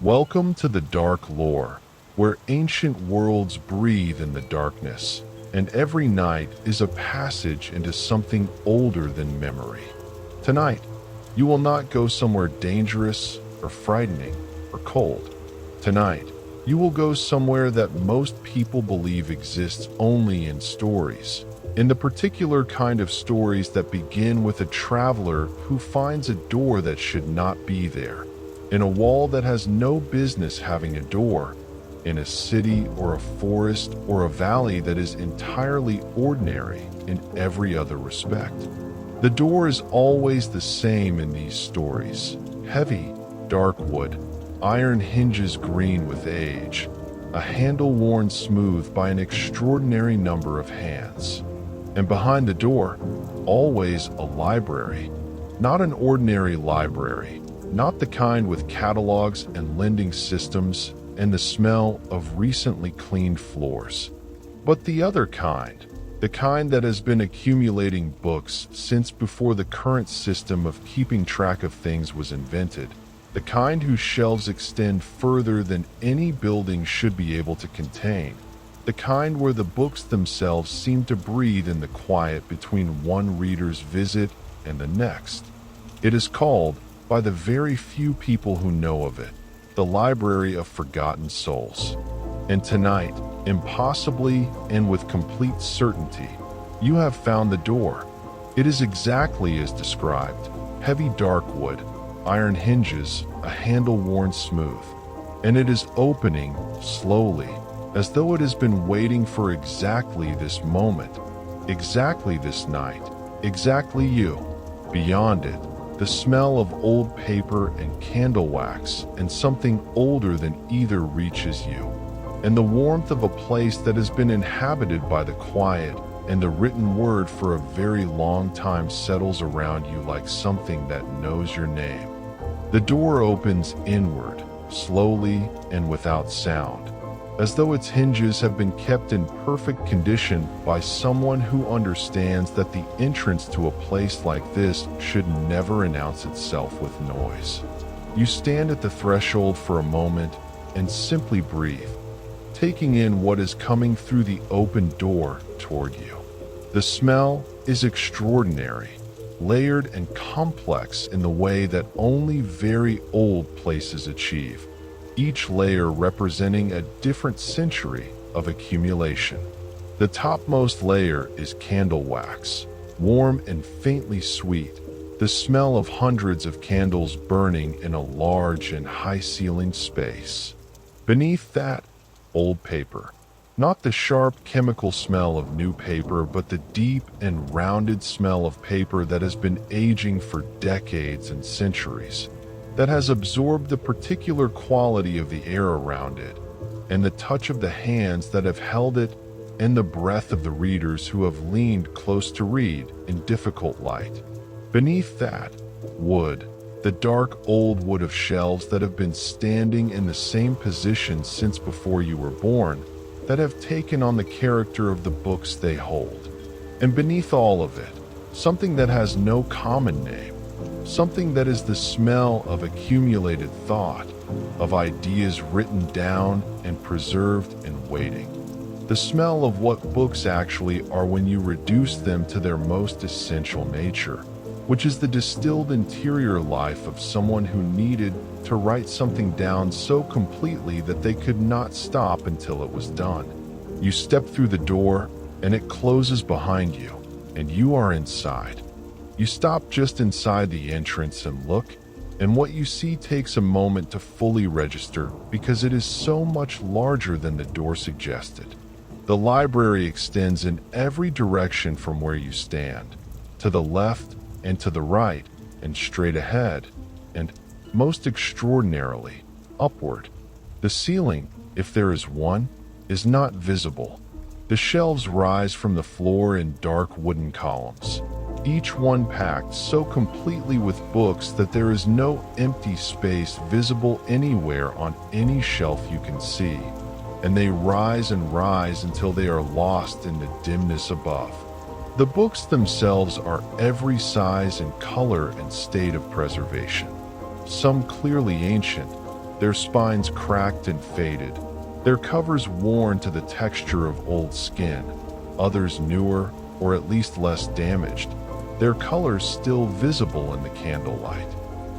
Welcome to the dark lore, where ancient worlds breathe in the darkness, and every night is a passage into something older than memory. Tonight, you will not go somewhere dangerous or frightening or cold. Tonight, you will go somewhere that most people believe exists only in stories, in the particular kind of stories that begin with a traveler who finds a door that should not be there, in a wall that has no business having a door, in a city or a forest or a valley that is entirely ordinary in every other respect. The door is always the same in these stories: heavy, dark wood, iron hinges green with age, a handle worn smooth by an extraordinary number of hands. And behind the door, always a library. Not an ordinary library, not the kind with catalogs and lending systems and the smell of recently cleaned floors, but the other kind, the kind that has been accumulating books since before the current system of keeping track of things was invented, the kind whose shelves extend further than any building should be able to contain, the kind where the books themselves seem to breathe in the quiet between one reader's visit and the next. It is called, by the very few people who know of it, the Library of Forgotten Souls. And tonight, impossibly and with complete certainty, you have found the door. It is exactly as described: heavy dark wood, iron hinges, a handle worn smooth. And it is opening slowly, as though it has been waiting for exactly this moment, exactly this night, exactly you. Beyond it, the smell of old paper and candle wax and something older than either reaches you, and the warmth of a place that has been inhabited by the quiet, and the written word for a very long time settles around you like something that knows your name. The door opens inward, slowly and without sound, as though its hinges have been kept in perfect condition by someone who understands that the entrance to a place like this should never announce itself with noise. You stand at the threshold for a moment and simply breathe, taking in what is coming through the open door toward you. The smell is extraordinary, layered and complex in the way that only very old places achieve, each layer representing a different century of accumulation. The topmost layer is candle wax, warm and faintly sweet, the smell of hundreds of candles burning in a large and high-ceilinged space. Beneath that, old paper. Not the sharp chemical smell of new paper, but the deep and rounded smell of paper that has been aging for decades and centuries, that has absorbed the particular quality of the air around it, and the touch of the hands that have held it, and the breath of the readers who have leaned close to read in difficult light. Beneath that, wood, the dark old wood of shelves that have been standing in the same position since before you were born, that have taken on the character of the books they hold. And beneath all of it, something that has no common name, something that is the smell of accumulated thought, of ideas written down and preserved and waiting. The smell of what books actually are when you reduce them to their most essential nature, which is the distilled interior life of someone who needed to write something down so completely that they could not stop until it was done. You step through the door, and it closes behind you, and you are inside. You stop just inside the entrance and look, and what you see takes a moment to fully register because it is so much larger than the door suggested. The library extends in every direction from where you stand, to the left and to the right and straight ahead, and, most extraordinarily, upward. The ceiling, if there is one, is not visible. The shelves rise from the floor in dark wooden columns, each one packed so completely with books that there is no empty space visible anywhere on any shelf you can see, and they rise and rise until they are lost in the dimness above. The books themselves are every size and color and state of preservation. Some clearly ancient, their spines cracked and faded, their covers worn to the texture of old skin, others newer or at least less damaged, their colors still visible in the candlelight.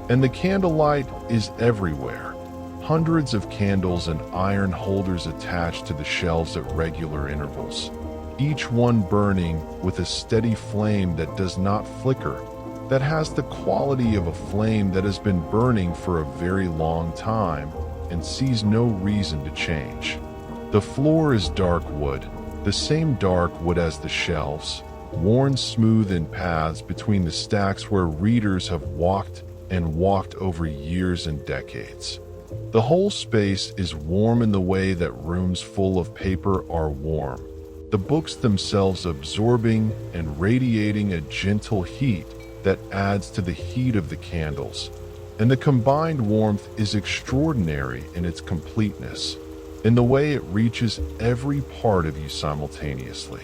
And the candlelight is everywhere. Hundreds of candles and iron holders attached to the shelves at regular intervals, each one burning with a steady flame that does not flicker, that has the quality of a flame that has been burning for a very long time and sees no reason to change. The floor is dark wood, the same dark wood as the shelves, worn smooth in paths between the stacks where readers have walked and walked over years and decades. The whole space is warm in the way that rooms full of paper are warm, the books themselves absorbing and radiating a gentle heat that adds to the heat of the candles. And the combined warmth is extraordinary in its completeness, in the way it reaches every part of you simultaneously.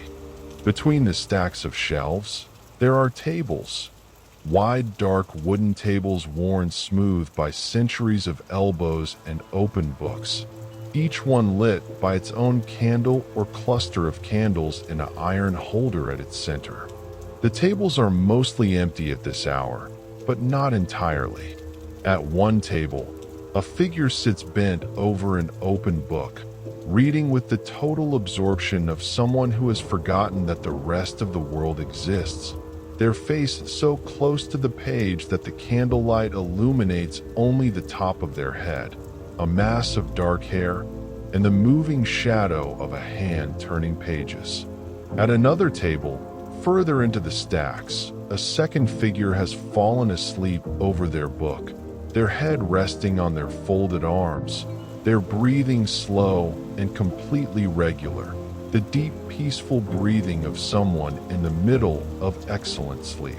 Between the stacks of shelves, there are tables, wide dark wooden tables worn smooth by centuries of elbows and open books, each one lit by its own candle or cluster of candles in an iron holder at its center. The tables are mostly empty at this hour, but not entirely. At one table, a figure sits bent over an open book, reading with the total absorption of someone who has forgotten that the rest of the world exists, their face so close to the page that the candlelight illuminates only the top of their head, a mass of dark hair, and the moving shadow of a hand turning pages. At another table, further into the stacks, a second figure has fallen asleep over their book, their head resting on their folded arms, their breathing slow and completely regular, the deep, peaceful breathing of someone in the middle of excellent sleep.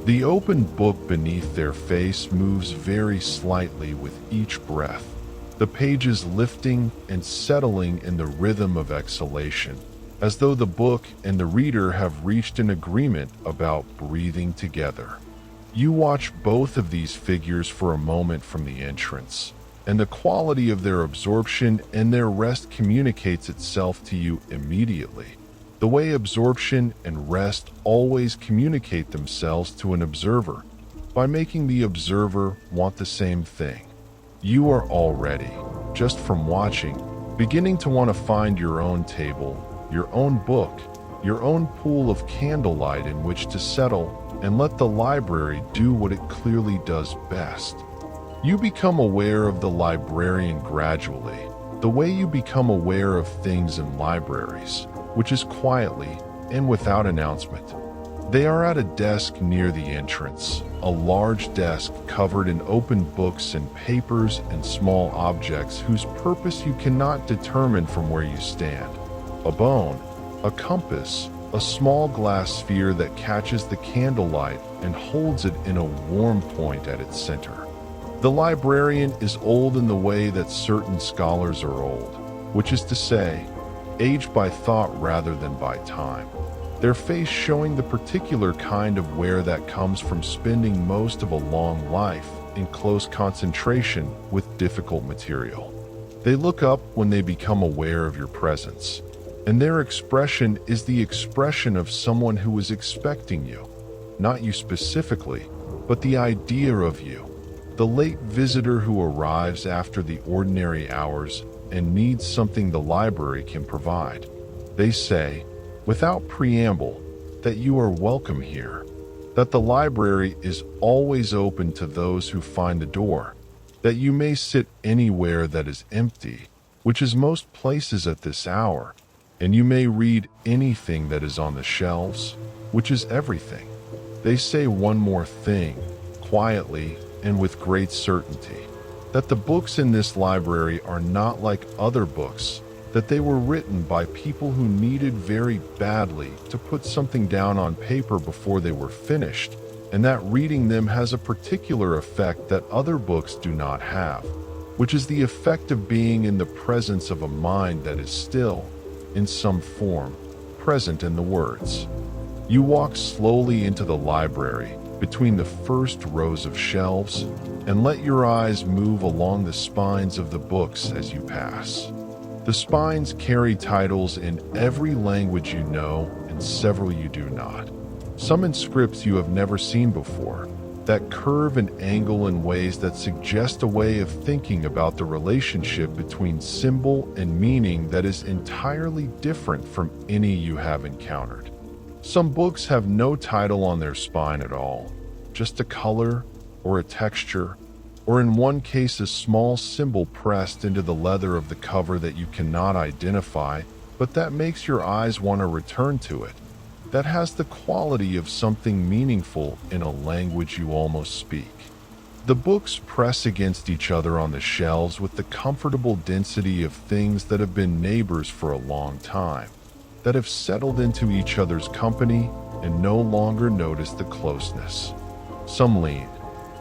The open book beneath their face moves very slightly with each breath, the pages lifting and settling in the rhythm of exhalation, as though the book and the reader have reached an agreement about breathing together. You watch both of these figures for a moment from the entrance, and the quality of their absorption and their rest communicates itself to you immediately, the way absorption and rest always communicate themselves to an observer, by making the observer want the same thing. You are already, just from watching, beginning to want to find your own table, your own book, your own pool of candlelight in which to settle and let the library do what it clearly does best. You become aware of the librarian gradually, the way you become aware of things in libraries, which is quietly and without announcement. They are at a desk near the entrance, a large desk covered in open books and papers and small objects whose purpose you cannot determine from where you stand. A bone, a compass, a small glass sphere that catches the candlelight and holds it in a warm point at its center. The librarian is old in the way that certain scholars are old, which is to say, aged by thought rather than by time, their face showing the particular kind of wear that comes from spending most of a long life in close concentration with difficult material. They look up when they become aware of your presence, and their expression is the expression of someone who is expecting you, not you specifically, but the idea of you, the late visitor who arrives after the ordinary hours and needs something the library can provide. They say, without preamble, that you are welcome here, that the library is always open to those who find the door, that you may sit anywhere that is empty, which is most places at this hour, and you may read anything that is on the shelves, which is everything. They say one more thing, quietly and with great certainty, that the books in this library are not like other books, that they were written by people who needed very badly to put something down on paper before they were finished, and that reading them has a particular effect that other books do not have, which is the effect of being in the presence of a mind that is still, in some form, present in the words. You walk slowly into the library, between the first rows of shelves, and let your eyes move along the spines of the books as you pass. The spines carry titles in every language you know and several you do not. Some in scripts you have never seen before, that curve and angle in ways that suggest a way of thinking about the relationship between symbol and meaning that is entirely different from any you have encountered. Some books have no title on their spine at all, just a color or a texture, or in one case a small symbol pressed into the leather of the cover that you cannot identify, but that makes your eyes want to return to it. That has the quality of something meaningful in a language you almost speak. The books press against each other on the shelves with the comfortable density of things that have been neighbors for a long time, that have settled into each other's company and no longer notice the closeness. Some lean,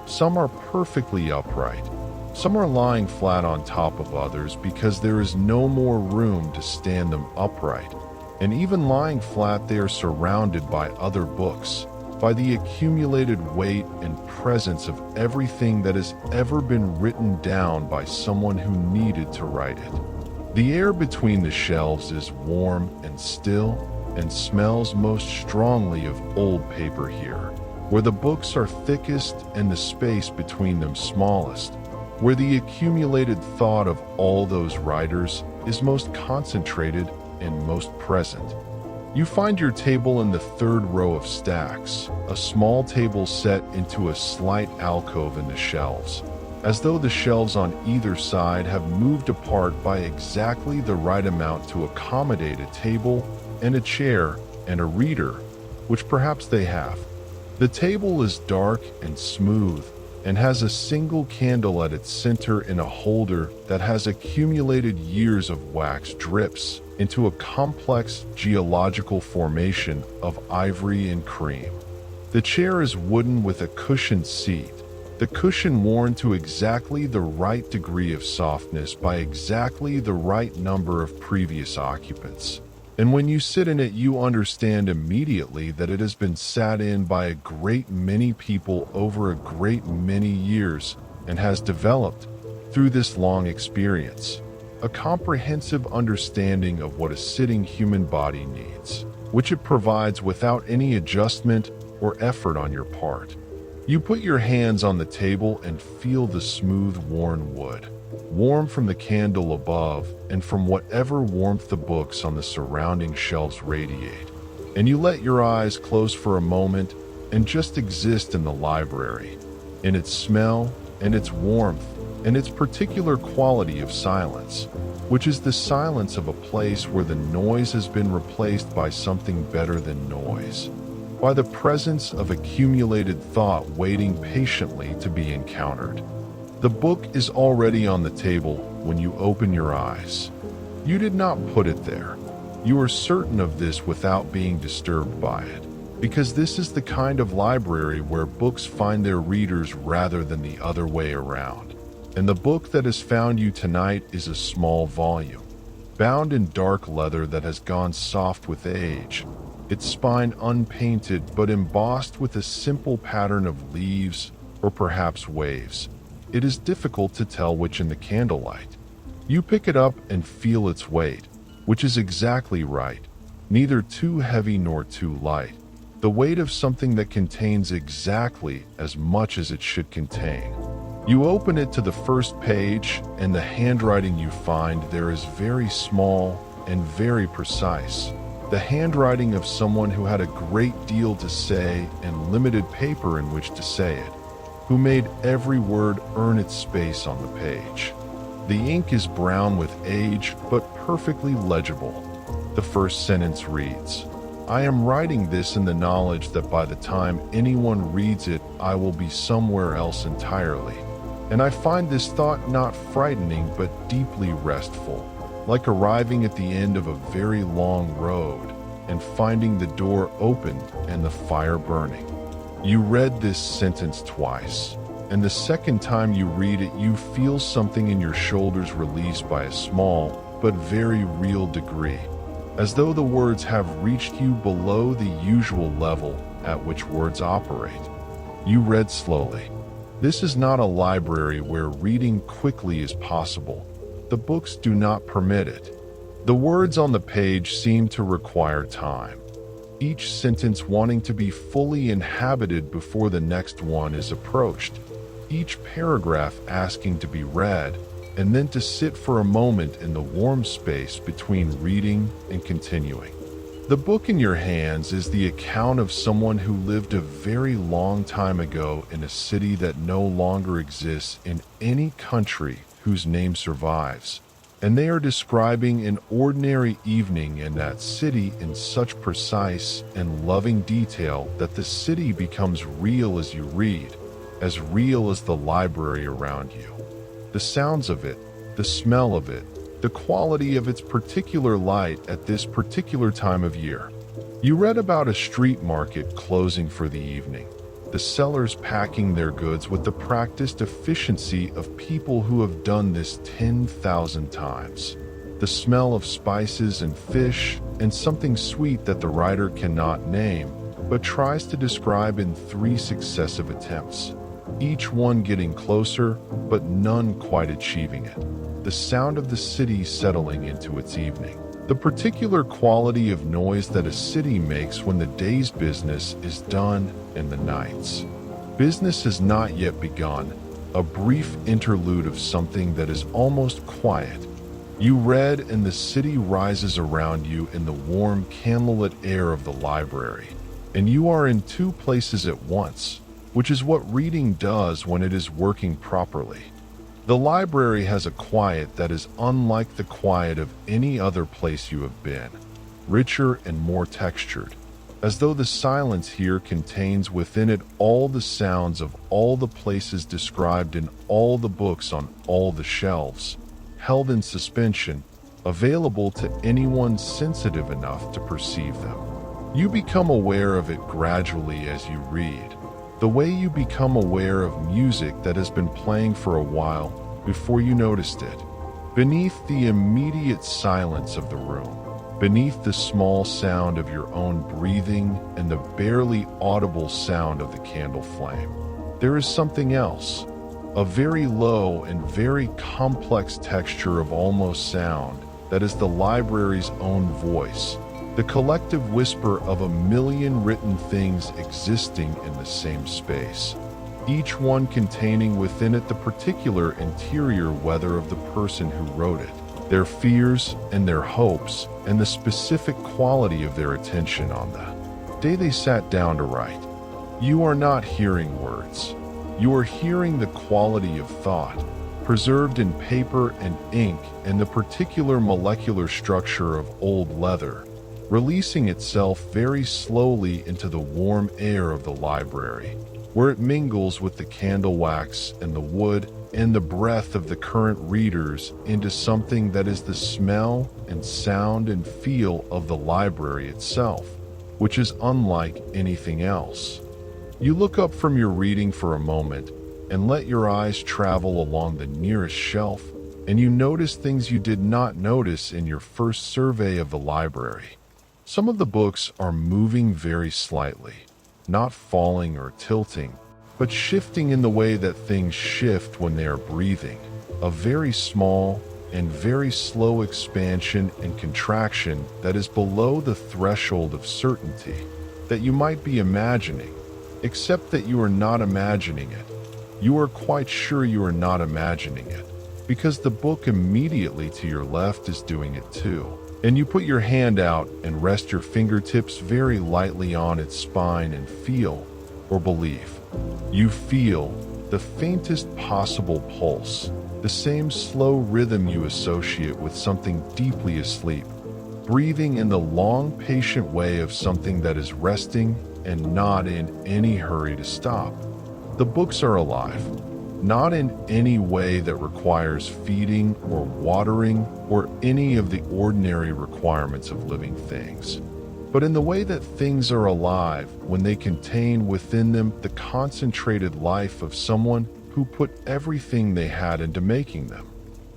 some are perfectly upright, some are lying flat on top of others because there is no more room to stand them upright. And even lying flat, they are surrounded by other books, by the accumulated weight and presence of everything that has ever been written down by someone who needed to write it. The air between the shelves is warm and still and smells most strongly of old paper here, where the books are thickest and the space between them smallest, where the accumulated thought of all those writers is most concentrated and most present. You find your table in the third row of stacks, a small table set into a slight alcove in the shelves, as though the shelves on either side have moved apart by exactly the right amount to accommodate a table and a chair and a reader, which perhaps they have. The table is dark and smooth, and has a single candle at its center in a holder that has accumulated years of wax drips into a complex geological formation of ivory and cream. The chair is wooden with a cushioned seat, the cushion worn to exactly the right degree of softness by exactly the right number of previous occupants. And when you sit in it, you understand immediately that it has been sat in by a great many people over a great many years and has developed, through this long experience, a comprehensive understanding of what a sitting human body needs, which it provides without any adjustment or effort on your part. You put your hands on the table and feel the smooth, worn wood, warm from the candle above and from whatever warmth the books on the surrounding shelves radiate. And you let your eyes close for a moment and just exist in the library, in its smell and its warmth and its particular quality of silence, which is the silence of a place where the noise has been replaced by something better than noise, by the presence of accumulated thought waiting patiently to be encountered. The book is already on the table when you open your eyes. You did not put it there. You are certain of this without being disturbed by it, because this is the kind of library where books find their readers rather than the other way around. And the book that has found you tonight is a small volume, bound in dark leather that has gone soft with age, its spine unpainted but embossed with a simple pattern of leaves or perhaps waves. It is difficult to tell which in the candlelight. You pick it up and feel its weight, which is exactly right, neither too heavy nor too light, the weight of something that contains exactly as much as it should contain. You open it to the first page, and the handwriting you find there is very small and very precise. The handwriting of someone who had a great deal to say and limited paper in which to say it, who made every word earn its space on the page. The ink is brown with age, but perfectly legible. The first sentence reads, "I am writing this in the knowledge that by the time anyone reads it, I will be somewhere else entirely. And I find this thought not frightening, but deeply restful, like arriving at the end of a very long road and finding the door opened and the fire burning." You read this sentence twice, and the second time you read it, you feel something in your shoulders release by a small but very real degree, as though the words have reached you below the usual level at which words operate. You read slowly. This is not a library where reading quickly is possible. The books do not permit it. The words on the page seem to require time, each sentence wanting to be fully inhabited before the next one is approached, each paragraph asking to be read, and then to sit for a moment in the warm space between reading and continuing. The book in your hands is the account of someone who lived a very long time ago in a city that no longer exists in any country whose name survives. And they are describing an ordinary evening in that city in such precise and loving detail that the city becomes real as you read, as real as the library around you. The sounds of it, the smell of it, the quality of its particular light at this particular time of year. You read about a street market closing for the evening, the sellers packing their goods with the practiced efficiency of people who have done this 10,000 times. The smell of spices and fish, and something sweet that the writer cannot name, but tries to describe in 3 successive attempts, each one getting closer, but none quite achieving it. The sound of the city settling into its evening. The particular quality of noise that a city makes when the day's business is done and the night's. Business has not yet begun, a brief interlude of something that is almost quiet. You read and the city rises around you in the warm candlelit air of the library, and you are in 2 places at once, which is what reading does when it is working properly. The library has a quiet that is unlike the quiet of any other place you have been, richer and more textured, as though the silence here contains within it all the sounds of all the places described in all the books on all the shelves, held in suspension, available to anyone sensitive enough to perceive them. You become aware of it gradually as you read, the way you become aware of music that has been playing for a while before you noticed it. Beneath the immediate silence of the room, beneath the small sound of your own breathing and the barely audible sound of the candle flame, there is something else, a very low and very complex texture of almost sound that is the library's own voice, the collective whisper of a million written things existing in the same space, each one containing within it the particular interior weather of the person who wrote it, their fears and their hopes, and the specific quality of their attention on the day they sat down to write. You are not hearing words. You are hearing the quality of thought, preserved in paper and ink and the particular molecular structure of old leather, releasing itself very slowly into the warm air of the library, where it mingles with the candle wax and the wood and the breath of the current readers into something that is the smell and sound and feel of the library itself, which is unlike anything else. You look up from your reading for a moment and let your eyes travel along the nearest shelf, and you notice things you did not notice in your first survey of the library. Some of the books are moving very slightly, not falling or tilting, but shifting in the way that things shift when they are breathing, a very small and very slow expansion and contraction that is below the threshold of certainty that you might be imagining, except that you are not imagining it. You are quite sure you are not imagining it, because the book immediately to your left is doing it too. And you put your hand out and rest your fingertips very lightly on its spine and feel, or believe. You feel the faintest possible pulse, the same slow rhythm you associate with something deeply asleep, breathing in the long, patient way of something that is resting and not in any hurry to stop. The books are alive, not in any way that requires feeding or watering or any of the ordinary requirements of living things, but in the way that things are alive when they contain within them the concentrated life of someone who put everything they had into making them.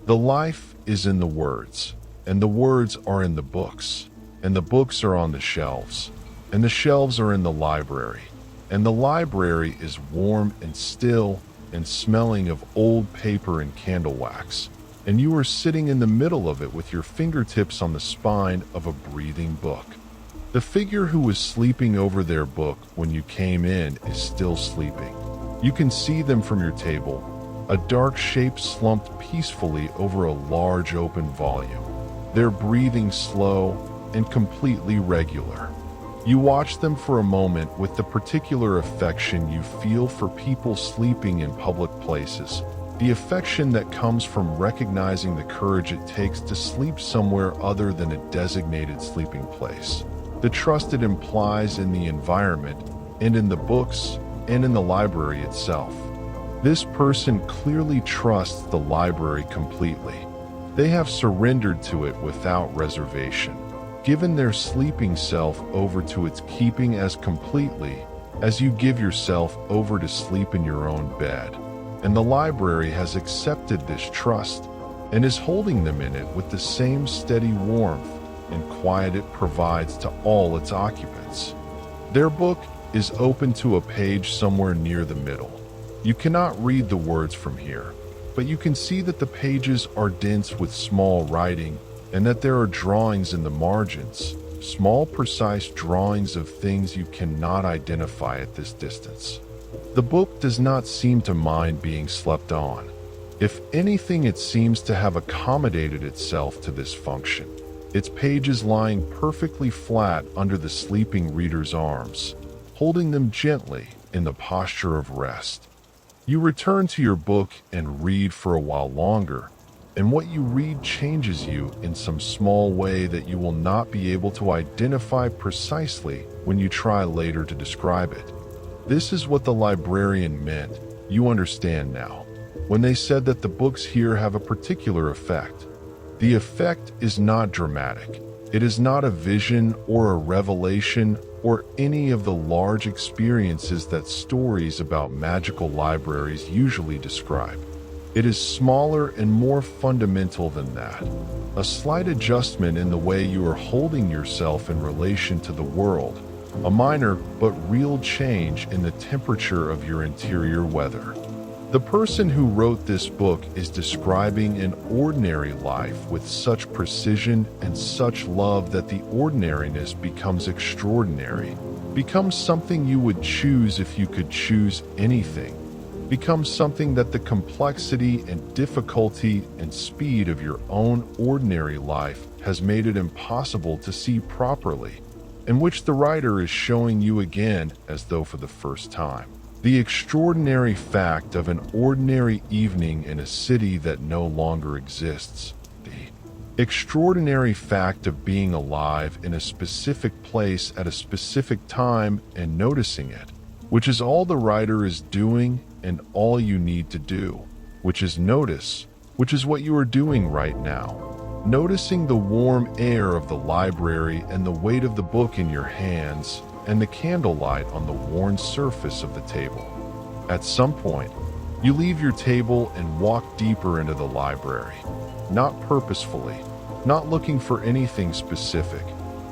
The life is in the words, and the words are in the books, and the books are on the shelves, and the shelves are in the library, and the library is warm and still and smelling of old paper and candle wax, and you are sitting in the middle of it with your fingertips on the spine of a breathing book. The figure who was sleeping over their book when you came in is still sleeping. You can see them from your table, a dark shape slumped peacefully over a large open volume. Their breathing slow and completely regular. You watch them for a moment with the particular affection you feel for people sleeping in public places, the affection that comes from recognizing the courage it takes to sleep somewhere other than a designated sleeping place, the trust it implies in the environment and in the books and in the library itself. This person clearly trusts the library completely. They have surrendered to it without reservation, given their sleeping self over to its keeping as completely as you give yourself over to sleep in your own bed. And the library has accepted this trust and is holding them in it with the same steady warmth and quiet it provides to all its occupants. Their book is open to a page somewhere near the middle. You cannot read the words from here, but you can see that the pages are dense with small writing and that there are drawings in the margins, small precise drawings of things you cannot identify at this distance. The book does not seem to mind being slept on. If anything, it seems to have accommodated itself to this function, its pages lying perfectly flat under the sleeping reader's arms, holding them gently in the posture of rest. You return to your book and read for a while longer, and what you read changes you in some small way that you will not be able to identify precisely when you try later to describe it. This is what the librarian meant, you understand now, when they said that the books here have a particular effect. The effect is not dramatic. It is not a vision or a revelation or any of the large experiences that stories about magical libraries usually describe. It is smaller and more fundamental than that. A slight adjustment in the way you are holding yourself in relation to the world, a minor but real change in the temperature of your interior weather. The person who wrote this book is describing an ordinary life with such precision and such love that the ordinariness becomes extraordinary, becomes something you would choose if you could choose anything, becomes something that the complexity and difficulty and speed of your own ordinary life has made it impossible to see properly, and which the writer is showing you again as though for the first time. The extraordinary fact of an ordinary evening in a city that no longer exists. The extraordinary fact of being alive in a specific place at a specific time and noticing it, which is all the writer is doing and all you need to do, which is notice, which is what you are doing right now. Noticing the warm air of the library and the weight of the book in your hands and the candlelight on the worn surface of the table. At some point, you leave your table and walk deeper into the library, not purposefully, not looking for anything specific,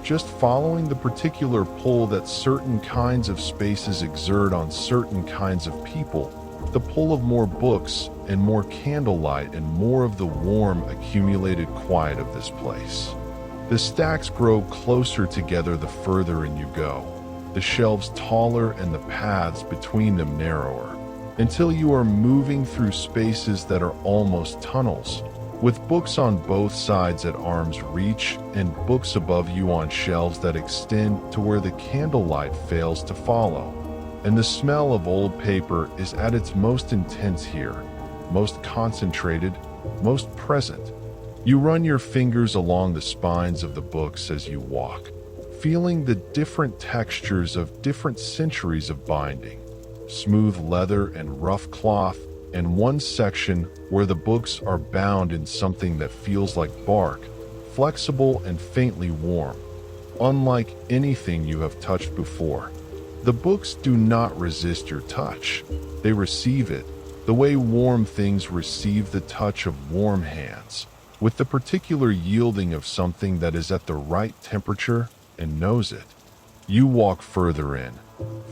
just following the particular pull that certain kinds of spaces exert on certain kinds of people, the pull of more books and more candlelight and more of the warm, accumulated quiet of this place. The stacks grow closer together the further in you go, the shelves taller and the paths between them narrower, until you are moving through spaces that are almost tunnels, with books on both sides at arm's reach and books above you on shelves that extend to where the candlelight fails to follow. And the smell of old paper is at its most intense here, most concentrated, most present. You run your fingers along the spines of the books as you walk, feeling the different textures of different centuries of binding, smooth leather and rough cloth, and one section where the books are bound in something that feels like bark, flexible and faintly warm, unlike anything you have touched before. The books do not resist your touch. They receive it, the way warm things receive the touch of warm hands, with the particular yielding of something that is at the right temperature and knows it. You walk further in,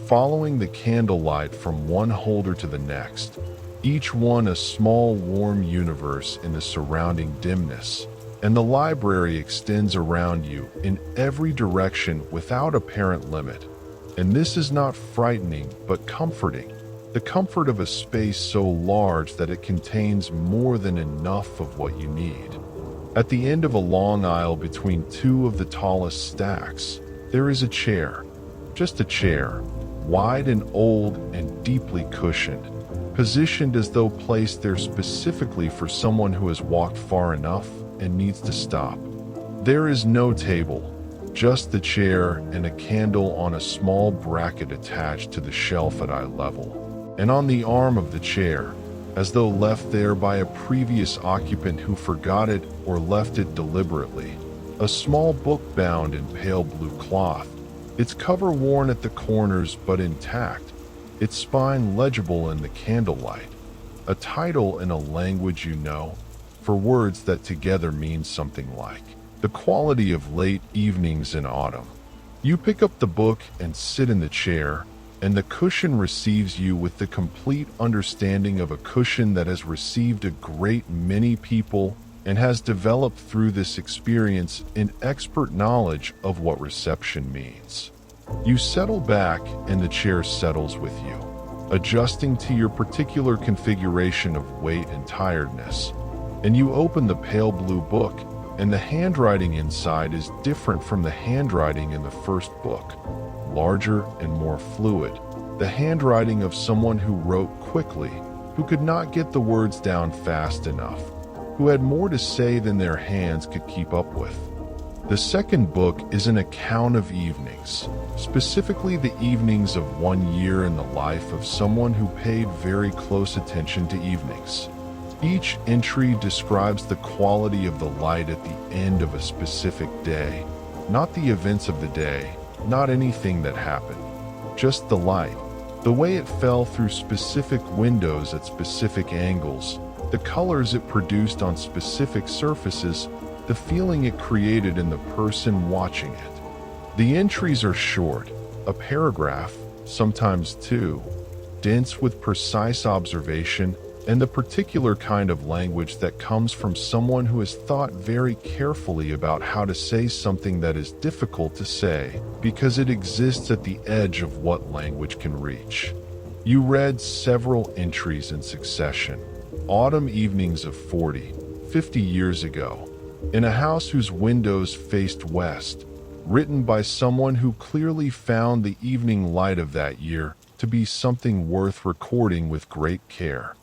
following the candlelight from one holder to the next, each one a small warm universe in the surrounding dimness, and the library extends around you in every direction without apparent limit. And this is not frightening but comforting, the comfort of a space so large that it contains more than enough of what you need. At the end of a long aisle between two of the tallest stacks, there is a chair, just a chair, wide and old and deeply cushioned, positioned as though placed there specifically for someone who has walked far enough and needs to stop. There is no table, just the chair and a candle on a small bracket attached to the shelf at eye level. And on the arm of the chair, as though left there by a previous occupant who forgot it or left it deliberately, a small book bound in pale blue cloth, its cover worn at the corners but intact, its spine legible in the candlelight, a title in a language you know, for words that together mean something like The Quality of Late Evenings in Autumn. You pick up the book and sit in the chair, and the cushion receives you with the complete understanding of a cushion that has received a great many people and has developed through this experience an expert knowledge of what reception means. You settle back and the chair settles with you, adjusting to your particular configuration of weight and tiredness. And you open the pale blue book, and the handwriting inside is different from the handwriting in the first book, larger and more fluid, the handwriting of someone who wrote quickly, who could not get the words down fast enough, who had more to say than their hands could keep up with. The second book is an account of evenings, specifically the evenings of 1 year in the life of someone who paid very close attention to evenings. Each entry describes the quality of the light at the end of a specific day, not the events of the day, not anything that happened, just the light, the way it fell through specific windows at specific angles, the colors it produced on specific surfaces, the feeling it created in the person watching it. The entries are short, a paragraph, sometimes two, dense with precise observation and the particular kind of language that comes from someone who has thought very carefully about how to say something that is difficult to say because it exists at the edge of what language can reach. You read several entries in succession, autumn evenings of 40, 50 years ago, in a house whose windows faced west, written by someone who clearly found the evening light of that year to be something worth recording with great care.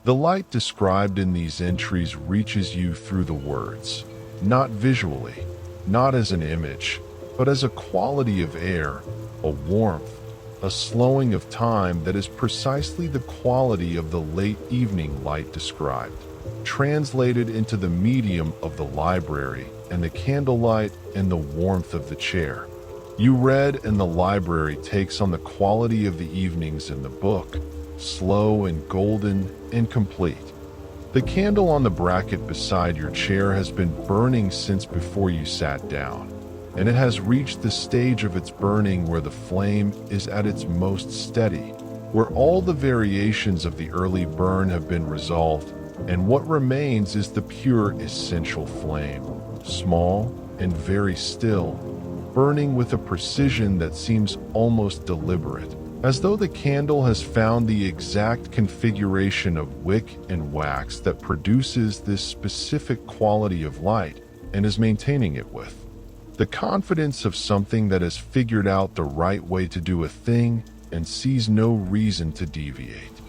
The light described in these entries reaches you through the words, not visually, not as an image, but as a quality of air, a warmth, a slowing of time that is precisely the quality of the late evening light described, translated into the medium of the library and the candlelight and the warmth of the chair. You read, and the library takes on the quality of the evenings in the book, slow and golden and complete. The candle on the bracket beside your chair has been burning since before you sat down, and it has reached the stage of its burning where the flame is at its most steady, where all the variations of the early burn have been resolved, and what remains is the pure essential flame, small and very still, burning with a precision that seems almost deliberate, as though the candle has found the exact configuration of wick and wax that produces this specific quality of light and is maintaining it with the confidence of something that has figured out the right way to do a thing and sees no reason to deviate.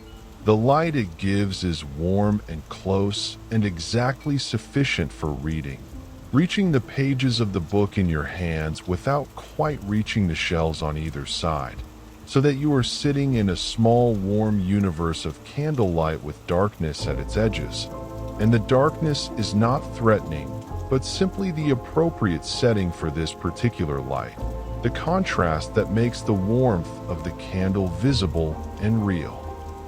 The light it gives is warm and close and exactly sufficient for reading, reaching the pages of the book in your hands without quite reaching the shelves on either side, so that you are sitting in a small warm universe of candlelight with darkness at its edges. And the darkness is not threatening, but simply the appropriate setting for this particular light, the contrast that makes the warmth of the candle visible and real.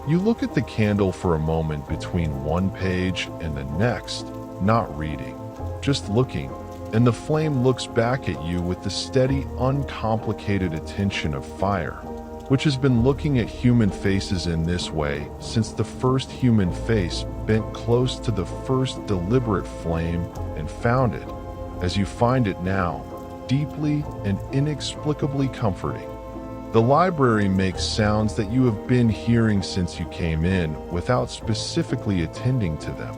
You look at the candle for a moment between one page and the next, not reading, just looking, and the flame looks back at you with the steady, uncomplicated attention of fire, which has been looking at human faces in this way since the first human face bent close to the first deliberate flame and found it, as you find it now, deeply and inexplicably comforting. The library makes sounds that you have been hearing since you came in without specifically attending to them.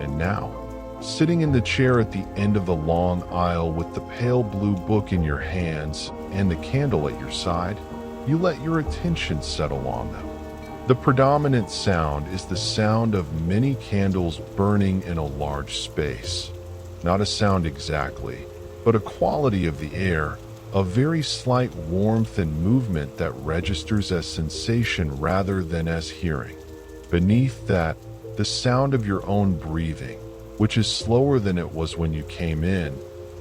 And now, sitting in the chair at the end of the long aisle with the pale blue book in your hands and the candle at your side, you let your attention settle on them. The predominant sound is the sound of many candles burning in a large space. Not a sound exactly, but a quality of the air, a very slight warmth and movement that registers as sensation rather than as hearing. Beneath that, the sound of your own breathing, which is slower than it was when you came in.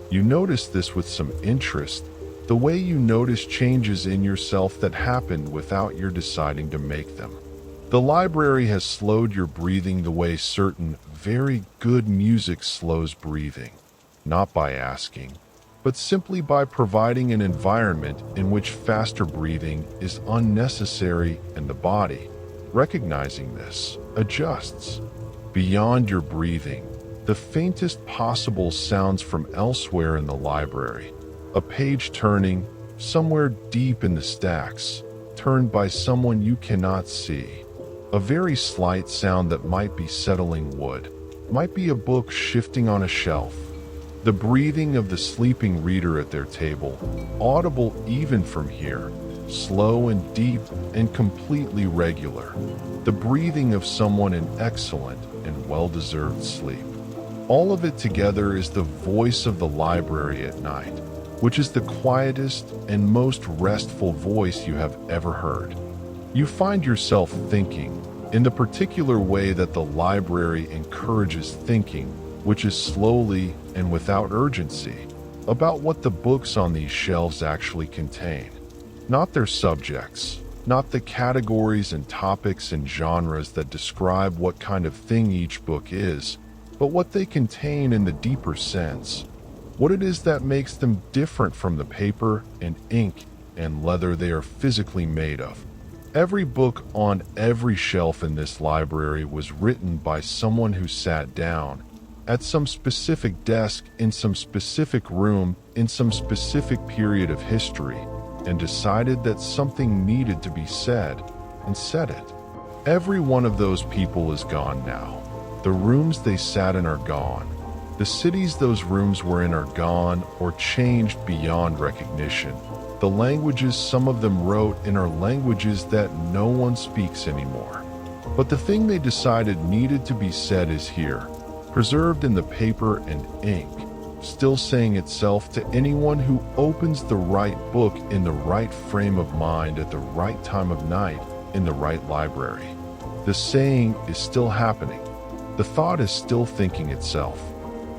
You notice this with some interest, the way you notice changes in yourself that happened without your deciding to make them. The library has slowed your breathing the way certain very good music slows breathing, not by asking, but simply by providing an environment in which faster breathing is unnecessary, and the body, recognizing this, adjusts. Beyond your breathing, the faintest possible sounds from elsewhere in the library, a page turning, somewhere deep in the stacks, turned by someone you cannot see. A very slight sound that might be settling wood, might be a book shifting on a shelf. The breathing of the sleeping reader at their table, audible even from here, slow and deep and completely regular. The breathing of someone in excellent and well-deserved sleep. All of it together is the voice of the library at night, which is the quietest and most restful voice you have ever heard. You find yourself thinking, in the particular way that the library encourages thinking, which is slowly and without urgency, about what the books on these shelves actually contain. Not their subjects, not the categories and topics and genres that describe what kind of thing each book is, but what they contain in the deeper sense, what it is that makes them different from the paper and ink and leather they are physically made of. Every book on every shelf in this library was written by someone who sat down at some specific desk in some specific room in some specific period of history and decided that something needed to be said and said it. Every one of those people is gone now. The rooms they sat in are gone. The cities those rooms were in are gone or changed beyond recognition. The languages some of them wrote in are languages that no one speaks anymore. But the thing they decided needed to be said is here, preserved in the paper and ink, still saying itself to anyone who opens the right book in the right frame of mind at the right time of night in the right library. The saying is still happening. The thought is still thinking itself.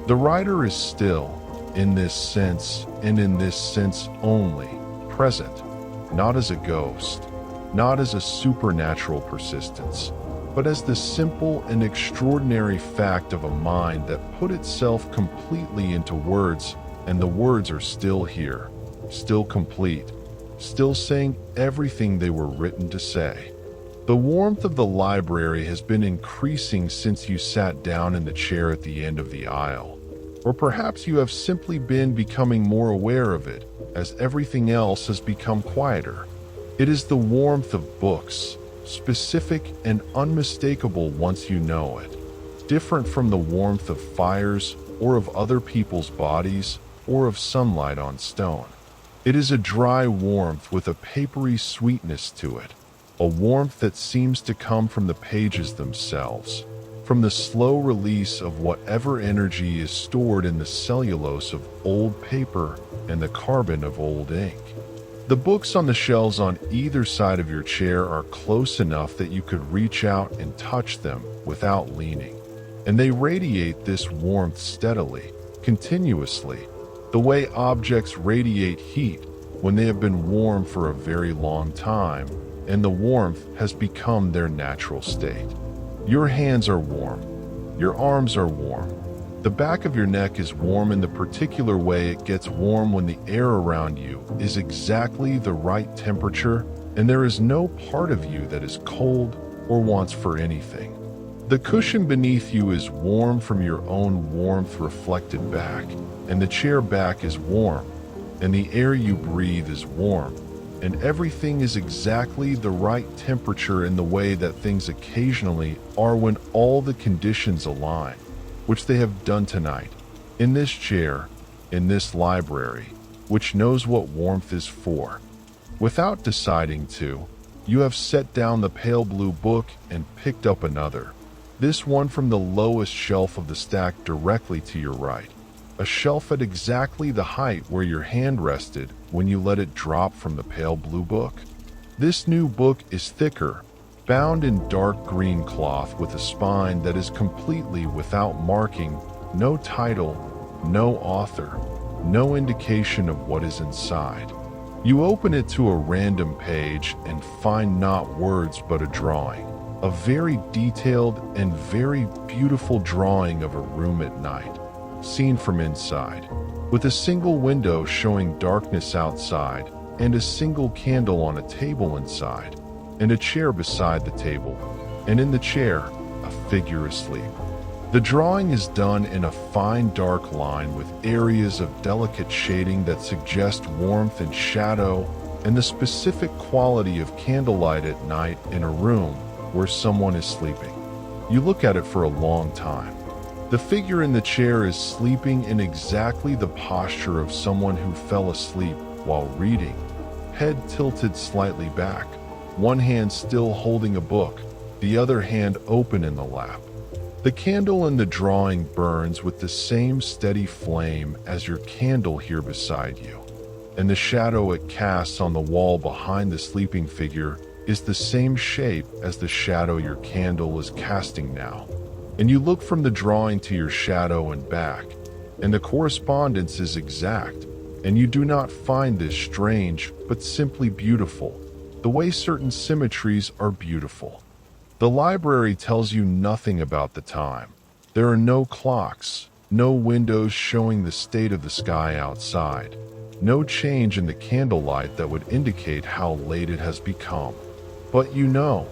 The writer is still, in this sense, and in this sense only, present, not as a ghost, not as a supernatural persistence, but as the simple and extraordinary fact of a mind that put itself completely into words, and the words are still here, still complete, still saying everything they were written to say. The warmth of the library has been increasing since you sat down in the chair at the end of the aisle, or perhaps you have simply been becoming more aware of it as everything else has become quieter. It is the warmth of books, specific and unmistakable once you know it, different from the warmth of fires or of other people's bodies or of sunlight on stone. It is a dry warmth with a papery sweetness to it, a warmth that seems to come from the pages themselves, from the slow release of whatever energy is stored in the cellulose of old paper and the carbon of old ink. The books on the shelves on either side of your chair are close enough that you could reach out and touch them without leaning, and they radiate this warmth steadily, continuously, the way objects radiate heat when they have been warm for a very long time, and the warmth has become their natural state. Your hands are warm, your arms are warm, The back of your neck is warm in the particular way it gets warm when the air around you is exactly the right temperature and there is no part of you that is cold or wants for anything. The cushion beneath you is warm from your own warmth reflected back, and the chair back is warm, and the air you breathe is warm, and everything is exactly the right temperature in the way that things occasionally are when all the conditions align, which they have done tonight, in this chair, in this library, which knows what warmth is for. Without deciding to, you have set down the pale blue book and picked up another, this one from the lowest shelf of the stack directly to your right, a shelf at exactly the height where your hand rested when you let it drop from the pale blue book. This new book is thicker, bound in dark green cloth with a spine that is completely without marking, no title, no author, no indication of what is inside. You open it to a random page and find not words but a drawing, a very detailed and very beautiful drawing of a room at night, seen from inside, with a single window showing darkness outside and a single candle on a table inside, and a chair beside the table, and in the chair, a figure asleep. The drawing is done in a fine dark line with areas of delicate shading that suggest warmth and shadow and the specific quality of candlelight at night in a room where someone is sleeping. You look at it for a long time. The figure in the chair is sleeping in exactly the posture of someone who fell asleep while reading, head tilted slightly back, one hand still holding a book, the other hand open in the lap. The candle in the drawing burns with the same steady flame as your candle here beside you, and the shadow it casts on the wall behind the sleeping figure is the same shape as the shadow your candle is casting now. And you look from the drawing to your shadow and back, and the correspondence is exact, and you do not find this strange, but simply beautiful, the way certain symmetries are beautiful. The library tells you nothing about the time. There are no clocks, no windows showing the state of the sky outside, no change in the candlelight that would indicate how late it has become. But you know,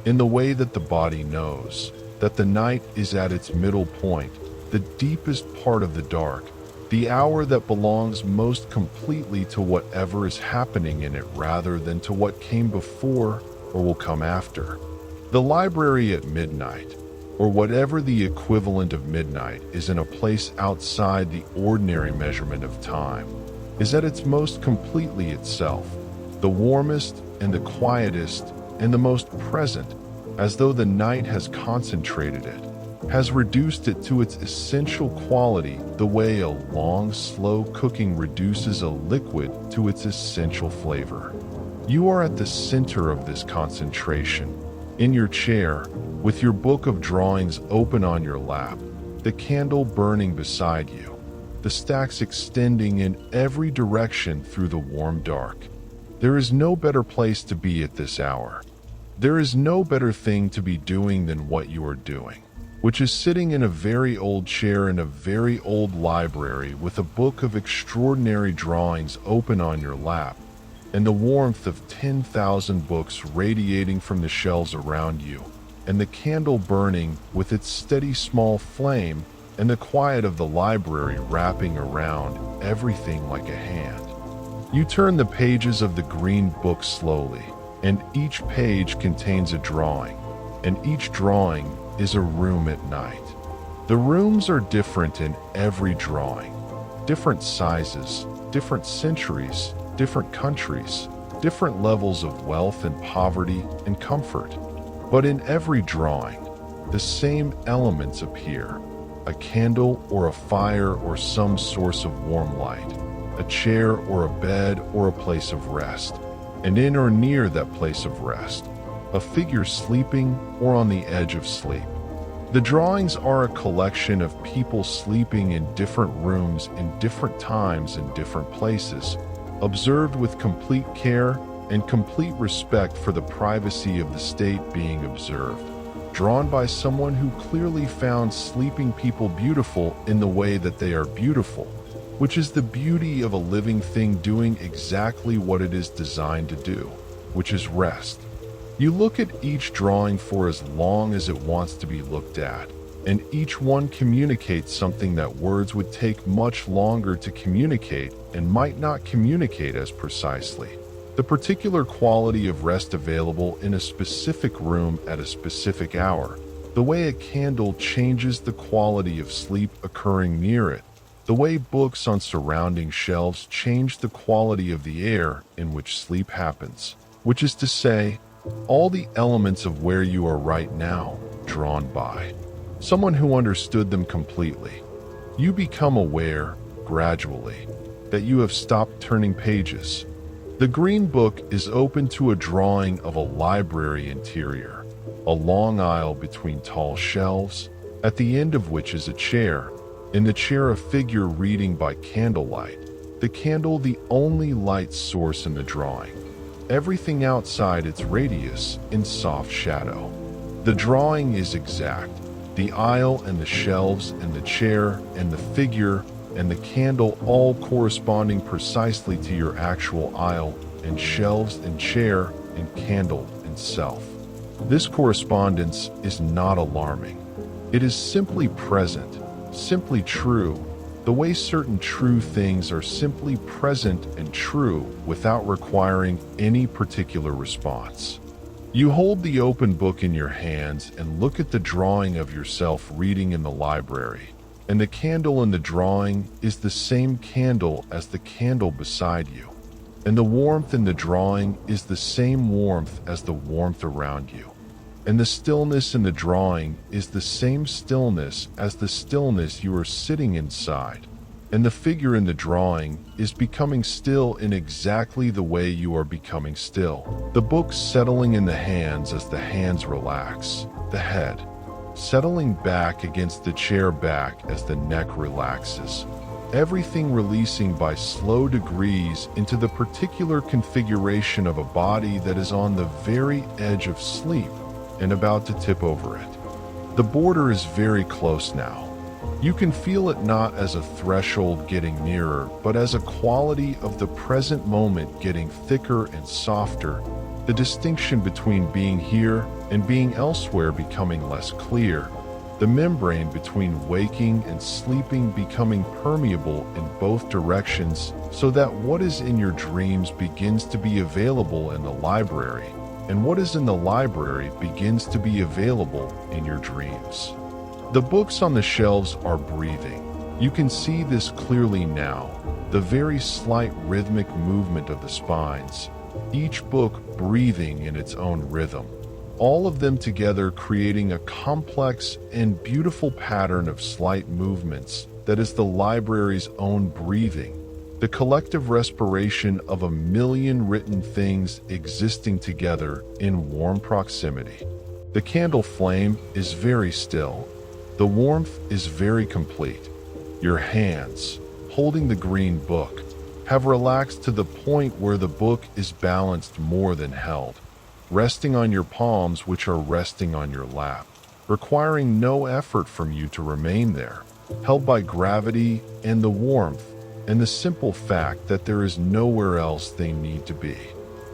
in the way that the body knows, that the night is at its middle point, the deepest part of the dark, the hour that belongs most completely to whatever is happening in it rather than to what came before or will come after. The library at midnight, or whatever the equivalent of midnight is in a place outside the ordinary measurement of time, is at its most completely itself, the warmest and the quietest and the most present, as though the night has concentrated it, has reduced it to its essential quality the way a long, slow cooking reduces a liquid to its essential flavor. You are at the center of this concentration, in your chair, with your book of drawings open on your lap, the candle burning beside you, the stacks extending in every direction through the warm dark. There is no better place to be at this hour. There is no better thing to be doing than what you are doing, which is sitting in a very old chair in a very old library with a book of extraordinary drawings open on your lap, and the warmth of 10,000 books radiating from the shelves around you, and the candle burning with its steady small flame, and the quiet of the library wrapping around everything like a hand. You turn the pages of the green book slowly, and each page contains a drawing, and each drawing is a room at night. The rooms are different in every drawing, different sizes, different centuries, different countries, different levels of wealth and poverty and comfort. But in every drawing, the same elements appear: a candle or a fire or some source of warm light, a chair or a bed or a place of rest, and in or near that place of rest, a figure sleeping or on the edge of sleep. The drawings are a collection of people sleeping in different rooms in different times in different places, observed with complete care and complete respect for the privacy of the state being observed. drawn by someone who clearly found sleeping people beautiful in the way that they are beautiful, which is the beauty of a living thing doing exactly what it is designed to do, which is rest. You look at each drawing for as long as it wants to be looked at, and each one communicates something that words would take much longer to communicate and might not communicate as precisely. The particular quality of rest available in a specific room at a specific hour, the way a candle changes the quality of sleep occurring near it, the way books on surrounding shelves change the quality of the air in which sleep happens, which is to say, all the elements of where you are right now, drawn by someone who understood them completely. You become aware, gradually, that you have stopped turning pages. The green book is open to a drawing of a library interior, a long aisle between tall shelves, at the end of which is a chair. In the chair a figure reading by candlelight, the candle the only light source in the drawing. Everything outside its radius in soft shadow. The drawing is exact. The aisle and the shelves and the chair and the figure and the candle all corresponding precisely to your actual aisle and shelves and chair and candle and self. This correspondence is not alarming. It is simply present, simply true, the way certain true things are simply present and true without requiring any particular response. You hold the open book in your hands and look at the drawing of yourself reading in the library, and the candle in the drawing is the same candle as the candle beside you, and the warmth in the drawing is the same warmth as the warmth around you, and the stillness in the drawing is the same stillness as the stillness you are sitting inside, and the figure in the drawing is becoming still in exactly the way you are becoming still. The book settling in the hands as the hands relax, the head settling back against the chair back as the neck relaxes, everything releasing by slow degrees into the particular configuration of a body that is on the very edge of sleep and about to tip over it. The border is very close now. You can feel it not as a threshold getting nearer, but as a quality of the present moment getting thicker and softer, the distinction between being here and being elsewhere becoming less clear, the membrane between waking and sleeping becoming permeable in both directions so that what is in your dreams begins to be available in the library, and what is in the library begins to be available in your dreams. The books on the shelves are breathing. You can see this clearly now, the very slight rhythmic movement of the spines, each book breathing in its own rhythm, all of them together creating a complex and beautiful pattern of slight movements that is the library's own breathing, the collective respiration of a million written things existing together in warm proximity. The candle flame is very still. The warmth is very complete. Your hands, holding the green book, have relaxed to the point where the book is balanced more than held, resting on your palms which are resting on your lap, requiring no effort from you to remain there, held by gravity and the warmth and the simple fact that there is nowhere else they need to be.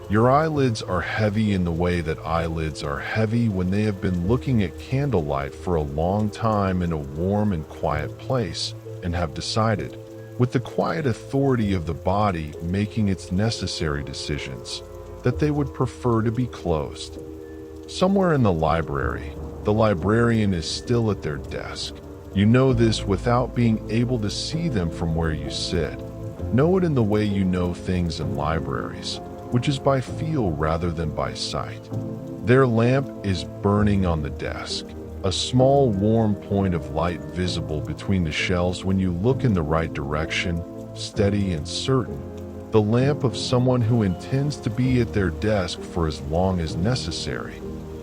Your eyelids are heavy in the way that eyelids are heavy when they have been looking at candlelight for a long time in a warm and quiet place and have decided, with the quiet authority of the body making its necessary decisions, that they would prefer to be closed. Somewhere in the library, the librarian is still at their desk. You know this without being able to see them from where you sit. Know it in the way you know things in libraries, which is by feel rather than by sight. Their lamp is burning on the desk, a small warm point of light visible between the shelves when you look in the right direction, steady and certain, the lamp of someone who intends to be at their desk for as long as necessary,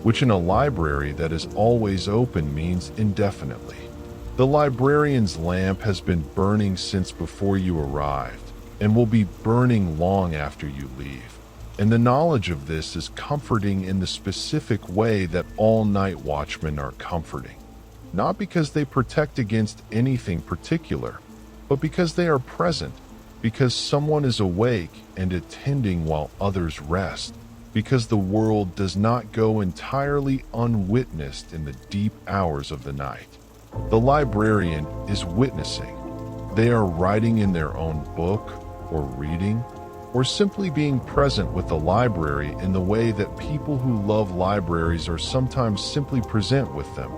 which in a library that is always open means indefinitely. The librarian's lamp has been burning since before you arrived, and will be burning long after you leave. And the knowledge of this is comforting in the specific way that all night watchmen are comforting. Not because they protect against anything particular, but because they are present, because someone is awake and attending while others rest, because the world does not go entirely unwitnessed in the deep hours of the night. The librarian is witnessing. They are writing in their own book, or reading, or simply being present with the library in the way that people who love libraries are sometimes simply present with them,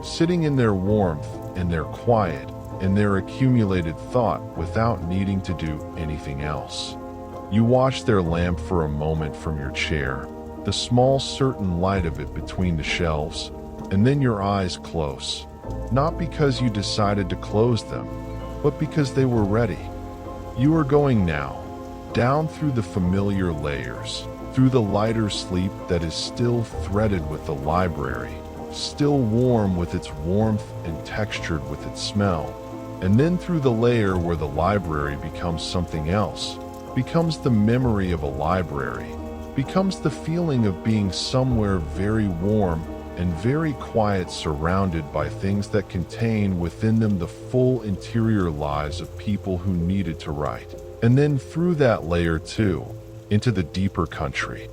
sitting in their warmth, in their quiet, in their accumulated thought without needing to do anything else. You watch their lamp for a moment from your chair, the small certain light of it between the shelves, and then your eyes close, not because you decided to close them, but because they were ready. You are going now, down through the familiar layers, through the lighter sleep that is still threaded with the library, still warm with its warmth and textured with its smell, and then through the layer where the library becomes something else, becomes the memory of a library, becomes the feeling of being somewhere very warm and very quiet, surrounded by things that contain within them the full interior lives of people who needed to write. And then through that layer too, into the deeper country,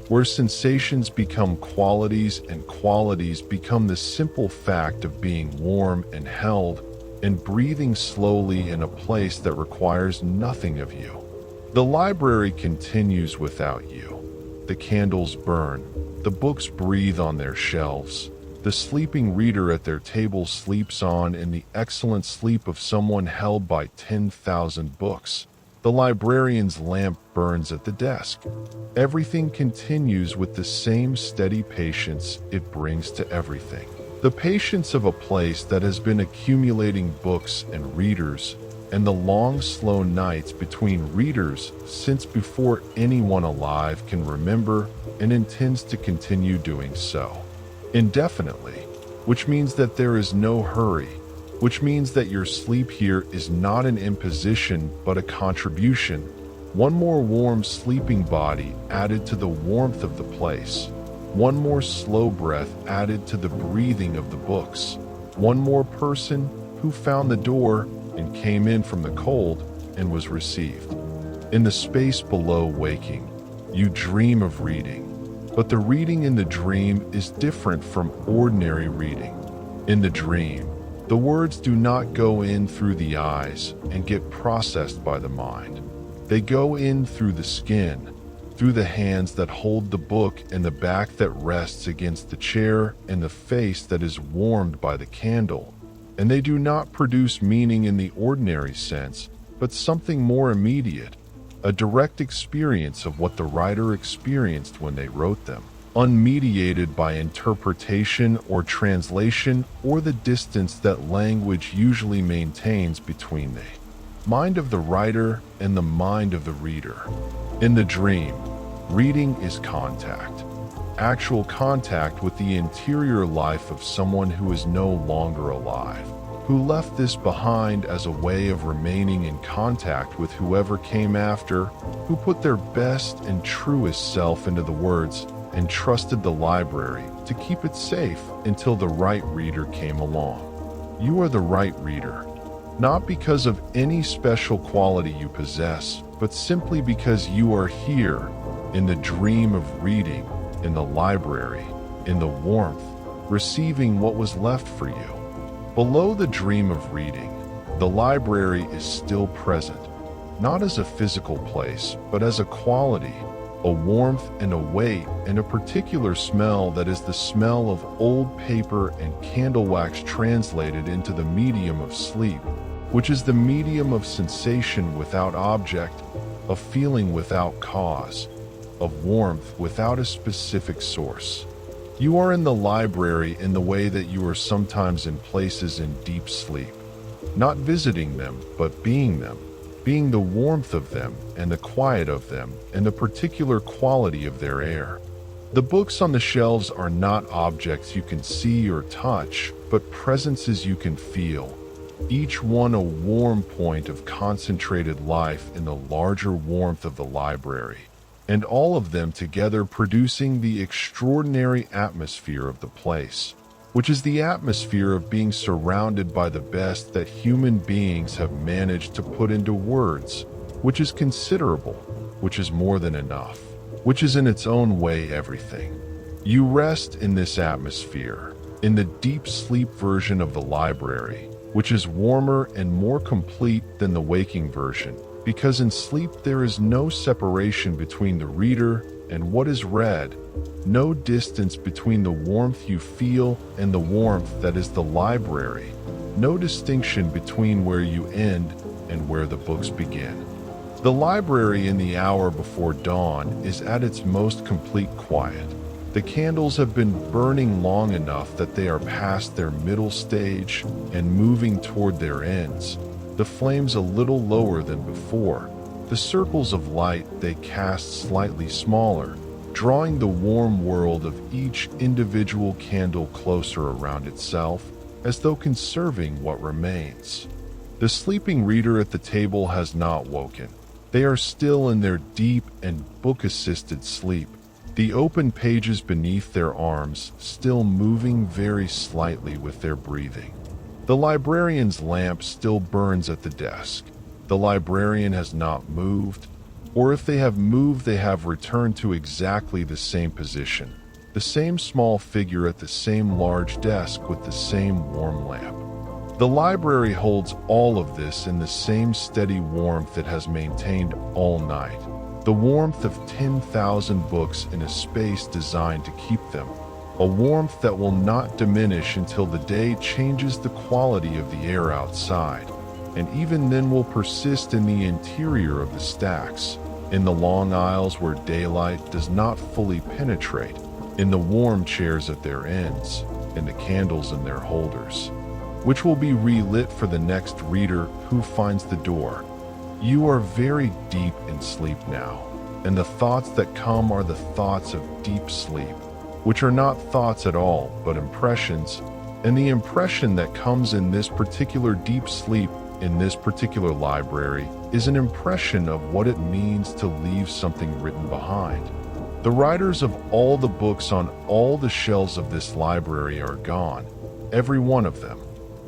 where sensations become qualities and qualities become the simple fact of being warm and held and breathing slowly in a place that requires nothing of you. The library continues without you. The candles burn, the books breathe on their shelves. The sleeping reader at their table sleeps on in the excellent sleep of someone held by 10,000 books. The librarian's lamp burns at the desk. Everything continues with the same steady patience it brings to everything. The patience of a place that has been accumulating books and readers, and the long, slow nights between readers since before anyone alive can remember and intends to continue doing so. Indefinitely, which means that there is no hurry, which means that your sleep here is not an imposition but a contribution, one more warm sleeping body added to the warmth of the place, one more slow breath added to the breathing of the books, one more person who found the door and came in from the cold and was received. In the space below waking, you dream of reading, but the reading in the dream is different from ordinary reading. In the dream, the words do not go in through the eyes and get processed by the mind. They go in through the skin, through the hands that hold the book and the back that rests against the chair and the face that is warmed by the candle. And they do not produce meaning in the ordinary sense, but something more immediate, a direct experience of what the writer experienced when they wrote them, unmediated by interpretation or translation or the distance that language usually maintains between the mind of the writer and the mind of the reader. In the dream, reading is contact, actual contact with the interior life of someone who is no longer alive, who left this behind as a way of remaining in contact with whoever came after, who put their best and truest self into the words and trusted the library to keep it safe until the right reader came along. You are the right reader, not because of any special quality you possess, but simply because you are here in the dream of reading, in the library, in the warmth, receiving what was left for you. Below the dream of reading, the library is still present, not as a physical place, but as a quality, a warmth and a weight and a particular smell that is the smell of old paper and candle wax translated into the medium of sleep, which is the medium of sensation without object, of feeling without cause, of warmth without a specific source. You are in the library in the way that you are sometimes in places in deep sleep, not visiting them, but being them, being the warmth of them and the quiet of them and the particular quality of their air. The books on the shelves are not objects you can see or touch, but presences you can feel, each one a warm point of concentrated life in the larger warmth of the library. and all of them together producing the extraordinary atmosphere of the place, which is the atmosphere of being surrounded by the best that human beings have managed to put into words, which is considerable, which is more than enough, which is in its own way everything. You rest in this atmosphere, in the deep sleep version of the library, which is warmer and more complete than the waking version, because in sleep there is no separation between the reader and what is read, no distance between the warmth you feel and the warmth that is the library, no distinction between where you end and where the books begin. The library in the hour before dawn is at its most complete quiet. The candles have been burning long enough that they are past their middle stage and moving toward their ends, the flames a little lower than before. The circles of light they cast slightly smaller, drawing the warm world of each individual candle closer around itself, as though conserving what remains. The sleeping reader at the table has not woken. They are still in their deep and book-assisted sleep, the open pages beneath their arms still moving very slightly with their breathing. The librarian's lamp still burns at the desk. The librarian has not moved, or if they have moved, they have returned to exactly the same position, the same small figure at the same large desk with the same warm lamp. The library holds all of this in the same steady warmth it has maintained all night, the warmth of 10,000 books in a space designed to keep them, a warmth that will not diminish until the day changes the quality of the air outside, and even then will persist in the interior of the stacks, in the long aisles where daylight does not fully penetrate, in the warm chairs at their ends, in the candles in their holders, which will be relit for the next reader who finds the door. You are very deep in sleep now, and the thoughts that come are the thoughts of deep sleep, which are not thoughts at all, but impressions, and the impression that comes in this particular deep sleep in this particular library is an impression of what it means to leave something written behind. The writers of all the books on all the shelves of this library are gone, every one of them.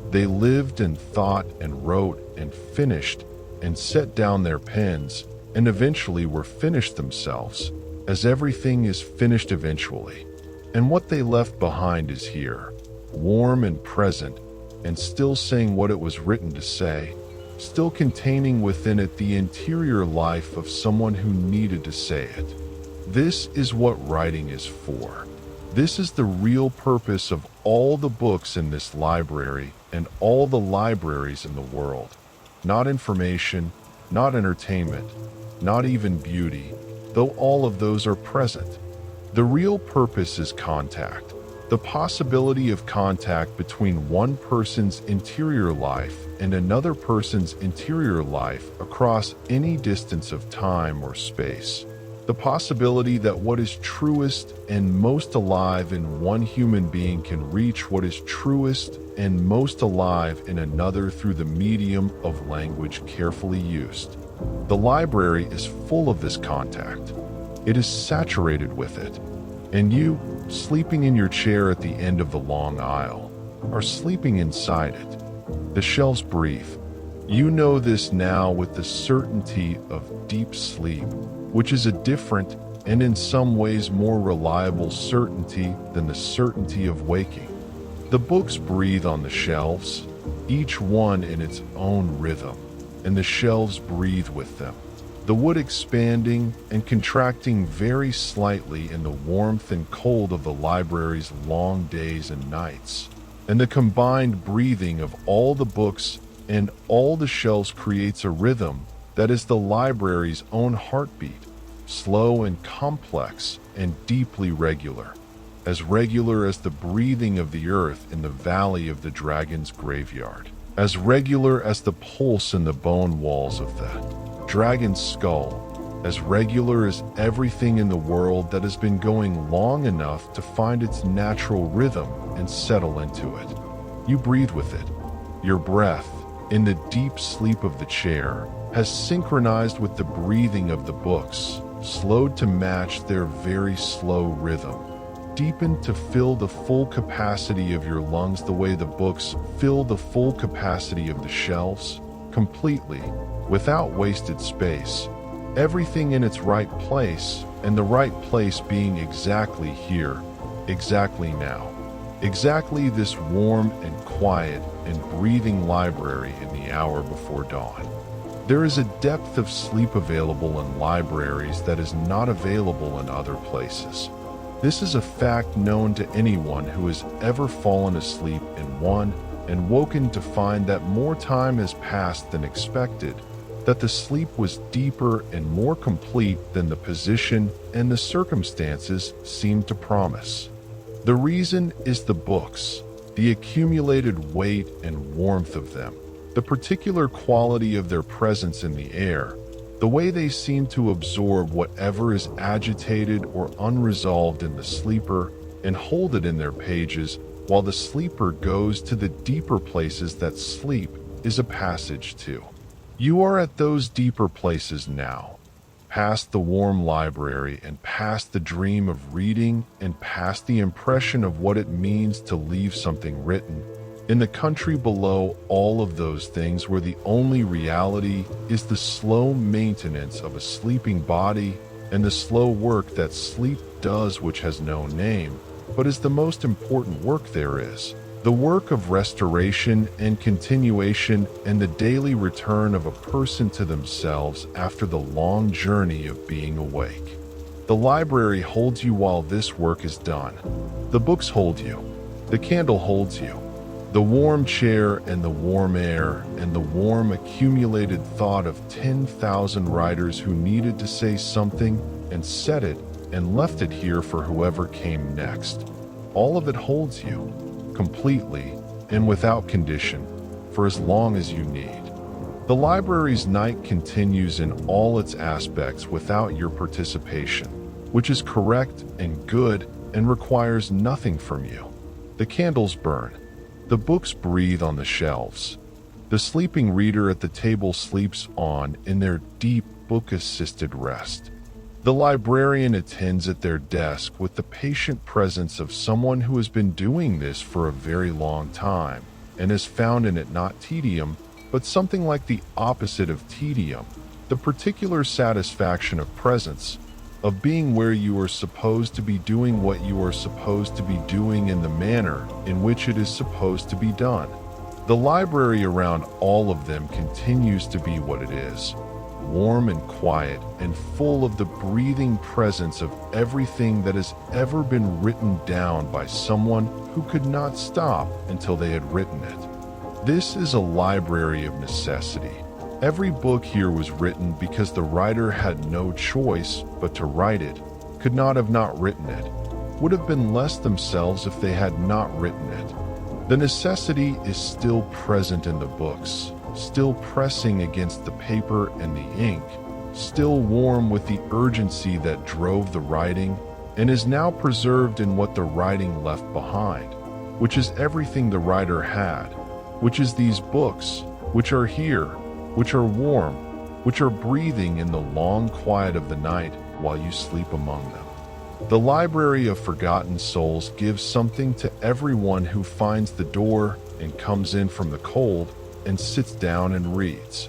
They lived and thought and wrote and finished and set down their pens and eventually were finished themselves, as everything is finished eventually. And what they left behind is here, warm and present, and still saying what it was written to say, still containing within it the interior life of someone who needed to say it. This is what writing is for. This is the real purpose of all the books in this library and all the libraries in the world. Not information, not entertainment, not even beauty, though all of those are present. The real purpose is contact, the possibility of contact between one person's interior life and another person's interior life across any distance of time or space. The possibility that what is truest and most alive in one human being can reach what is truest and most alive in another through the medium of language carefully used. The library is full of this contact. It is saturated with it. And you, sleeping in your chair at the end of the long aisle, are sleeping inside it. The shelves breathe. You know this now with the certainty of deep sleep, which is a different and in some ways more reliable certainty than the certainty of waking. The books breathe on the shelves, each one in its own rhythm, and the shelves breathe with them, the wood expanding and contracting very slightly in the warmth and cold of the library's long days and nights, and the combined breathing of all the books and all the shelves creates a rhythm that is the library's own heartbeat, slow and complex and deeply regular as the breathing of the earth in the valley of the dragon's graveyard, as regular as the pulse in the bone walls of the dragon's skull, as regular as everything in the world that has been going long enough to find its natural rhythm and settle into it. You breathe with it. Your breath, in the deep sleep of the chair, has synchronized with the breathing of the books, slowed to match their very slow rhythm, deepened to fill the full capacity of your lungs the way the books fill the full capacity of the shelves, completely, without wasted space, everything in its right place, and the right place being exactly here, exactly now. Exactly this warm and quiet and breathing library in the hour before dawn. There is a depth of sleep available in libraries that is not available in other places. This is a fact known to anyone who has ever fallen asleep in one and woken to find that more time has passed than expected, that the sleep was deeper and more complete than the position and the circumstances seemed to promise. The reason is the books, the accumulated weight and warmth of them, the particular quality of their presence in the air, the way they seem to absorb whatever is agitated or unresolved in the sleeper and hold it in their pages while the sleeper goes to the deeper places that sleep is a passage to. You are at those deeper places now, past the warm library and past the dream of reading and past the impression of what it means to leave something written. In the country below all of those things where the only reality is the slow maintenance of a sleeping body and the slow work that sleep does, which has no name, but is the most important work there is. The work of restoration and continuation and the daily return of a person to themselves after the long journey of being awake. The library holds you while this work is done. The books hold you. The candle holds you. The warm chair and the warm air and the warm accumulated thought of 10,000 writers who needed to say something and said it and left it here for whoever came next. All of it holds you, completely and without condition, for as long as you need. The library's night continues in all its aspects without your participation, which is correct and good and requires nothing from you. The candles burn. The books breathe on the shelves. The sleeping reader at the table sleeps on in their deep book-assisted rest. The librarian attends at their desk with the patient presence of someone who has been doing this for a very long time and has found in it not tedium, but something like the opposite of tedium, the particular satisfaction of presence, of being where you are supposed to be doing what you are supposed to be doing in the manner in which it is supposed to be done. The library around all of them continues to be what it is, warm and quiet and full of the breathing presence of everything that has ever been written down by someone who could not stop until they had written it. This is a library of necessity. Every book here was written because the writer had no choice but to write it, could not have not written it, would have been less themselves if they had not written it. The necessity is still present in the books, still pressing against the paper and the ink, still warm with the urgency that drove the writing, and is now preserved in what the writing left behind, which is everything the writer had, which is these books, which are here, which are warm, which are breathing in the long quiet of the night while you sleep among them. The library of forgotten souls gives something to everyone who finds the door and comes in from the cold and sits down and reads.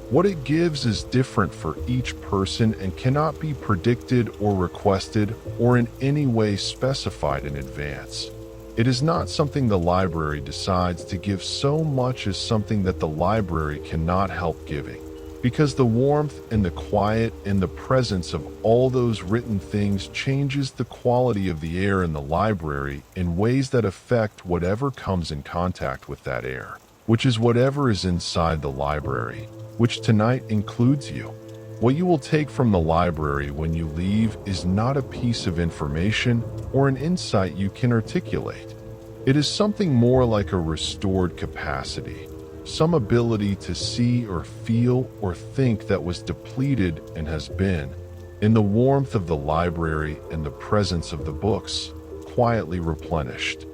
What it gives is different for each person and cannot be predicted or requested or in any way specified in advance. It is not something the library decides to give so much as something that the library cannot help giving, because the warmth and the quiet and the presence of all those written things changes the quality of the air in the library in ways that affect whatever comes in contact with that air, which is whatever is inside the library, which tonight includes you. What you will take from the library when you leave is not a piece of information or an insight you can articulate. It is something more like a restored capacity, some ability to see or feel or think that was depleted and has been, in the warmth of the library and the presence of the books, quietly replenished.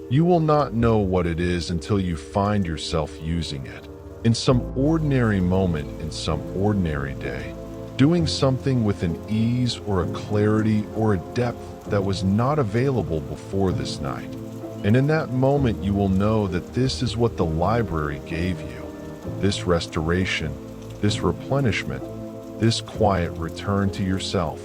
You will not know what it is until you find yourself using it, in some ordinary moment in some ordinary day. doing something with an ease or a clarity or a depth that was not available before this night. And in that moment, you will know that this is what the library gave you. This restoration, this replenishment, this quiet return to yourself.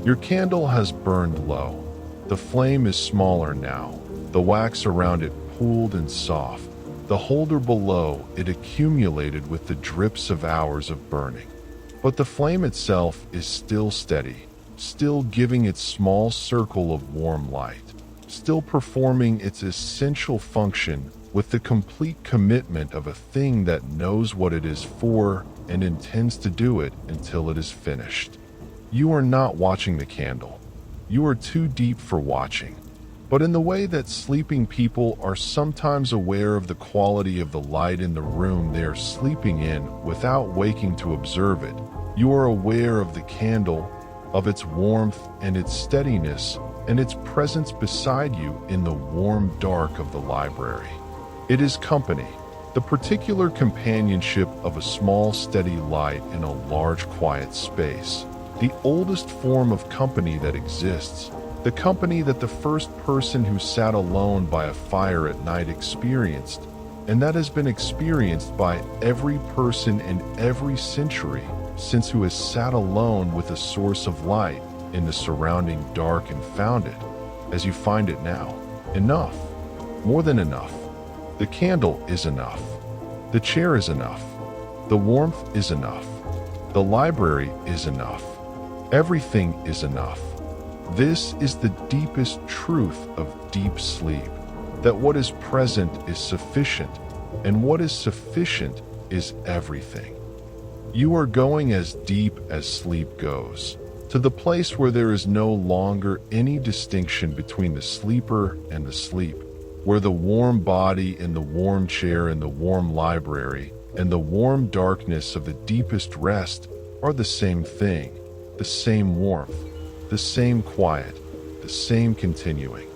Your candle has burned low. The flame is smaller now, the wax around it pooled and soft. The holder below it accumulated with the drips of hours of burning. But the flame itself is still steady, still giving its small circle of warm light, still performing its essential function with the complete commitment of a thing that knows what it is for and intends to do it until it is finished. You are not watching the candle. You are too deep for watching. But in the way that sleeping people are sometimes aware of the quality of the light in the room they are sleeping in without waking to observe it, you are aware of the candle, of its warmth and its steadiness and its presence beside you in the warm dark of the library. It is company, the particular companionship of a small steady light in a large quiet space, the oldest form of company that exists, the company that the first person who sat alone by a fire at night experienced, and that has been experienced by every person in every century since who has sat alone with a source of light in the surrounding dark and found it, as you find it now, enough, more than enough. The candle is enough. The chair is enough. The warmth is enough. The library is enough. Everything is enough. This is the deepest truth of deep sleep, that what is present is sufficient, and what is sufficient is everything. You are going as deep as sleep goes, to the place where there is no longer any distinction between the sleeper and the sleep, where the warm body and the warm chair and the warm library and the warm darkness of the deepest rest are the same thing, the same warmth, the same quiet, the same continuing.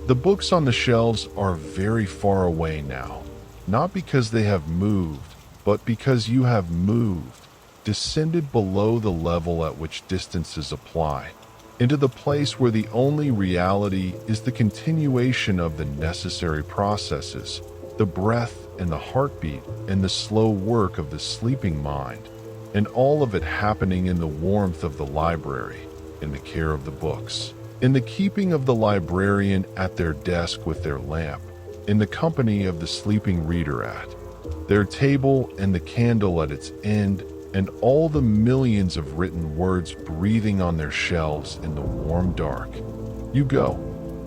The books on the shelves are very far away now, not because they have moved, but because you have moved, descended below the level at which distances apply, into the place where the only reality is the continuation of the necessary processes, the breath and the heartbeat and the slow work of the sleeping mind, and all of it happening in the warmth of the library, in the care of the books, in the keeping of the librarian at their desk with their lamp, in the company of the sleeping reader at their table and the candle at its end, and all the millions of written words breathing on their shelves in the warm dark. You go.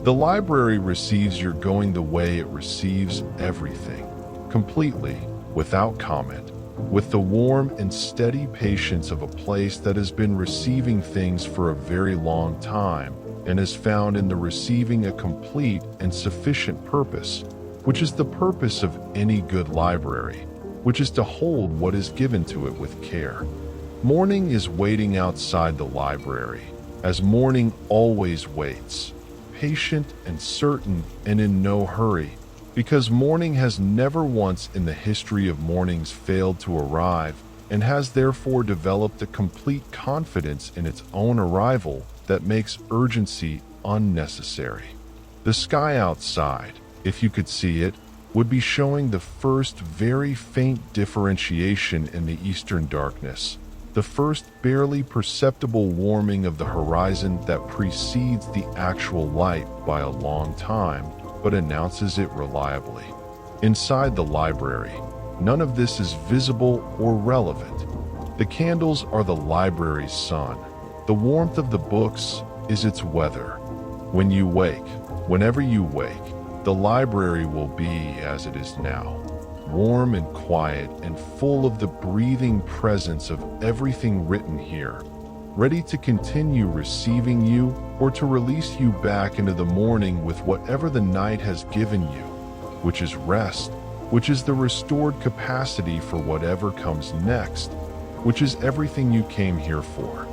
The library receives your going the way it receives everything, completely, without comment, with the warm and steady patience of a place that has been receiving things for a very long time and has found in the receiving a complete and sufficient purpose, which is the purpose of any good library, which is to hold what is given to it with care. Morning is waiting outside the library, as morning always waits, patient and certain and in no hurry, because morning has never once in the history of mornings failed to arrive and has therefore developed a complete confidence in its own arrival that makes urgency unnecessary. The sky outside, if you could see it, would be showing the first very faint differentiation in the eastern darkness, the first barely perceptible warming of the horizon that precedes the actual light by a long time, but announces it reliably. Inside the library, none of this is visible or relevant. The candles are the library's sun. The warmth of the books is its weather. When you wake, whenever you wake, the library will be as it is now, warm and quiet and full of the breathing presence of everything written here, ready to continue receiving you or to release you back into the morning with whatever the night has given you, which is rest, which is the restored capacity for whatever comes next, which is everything you came here for.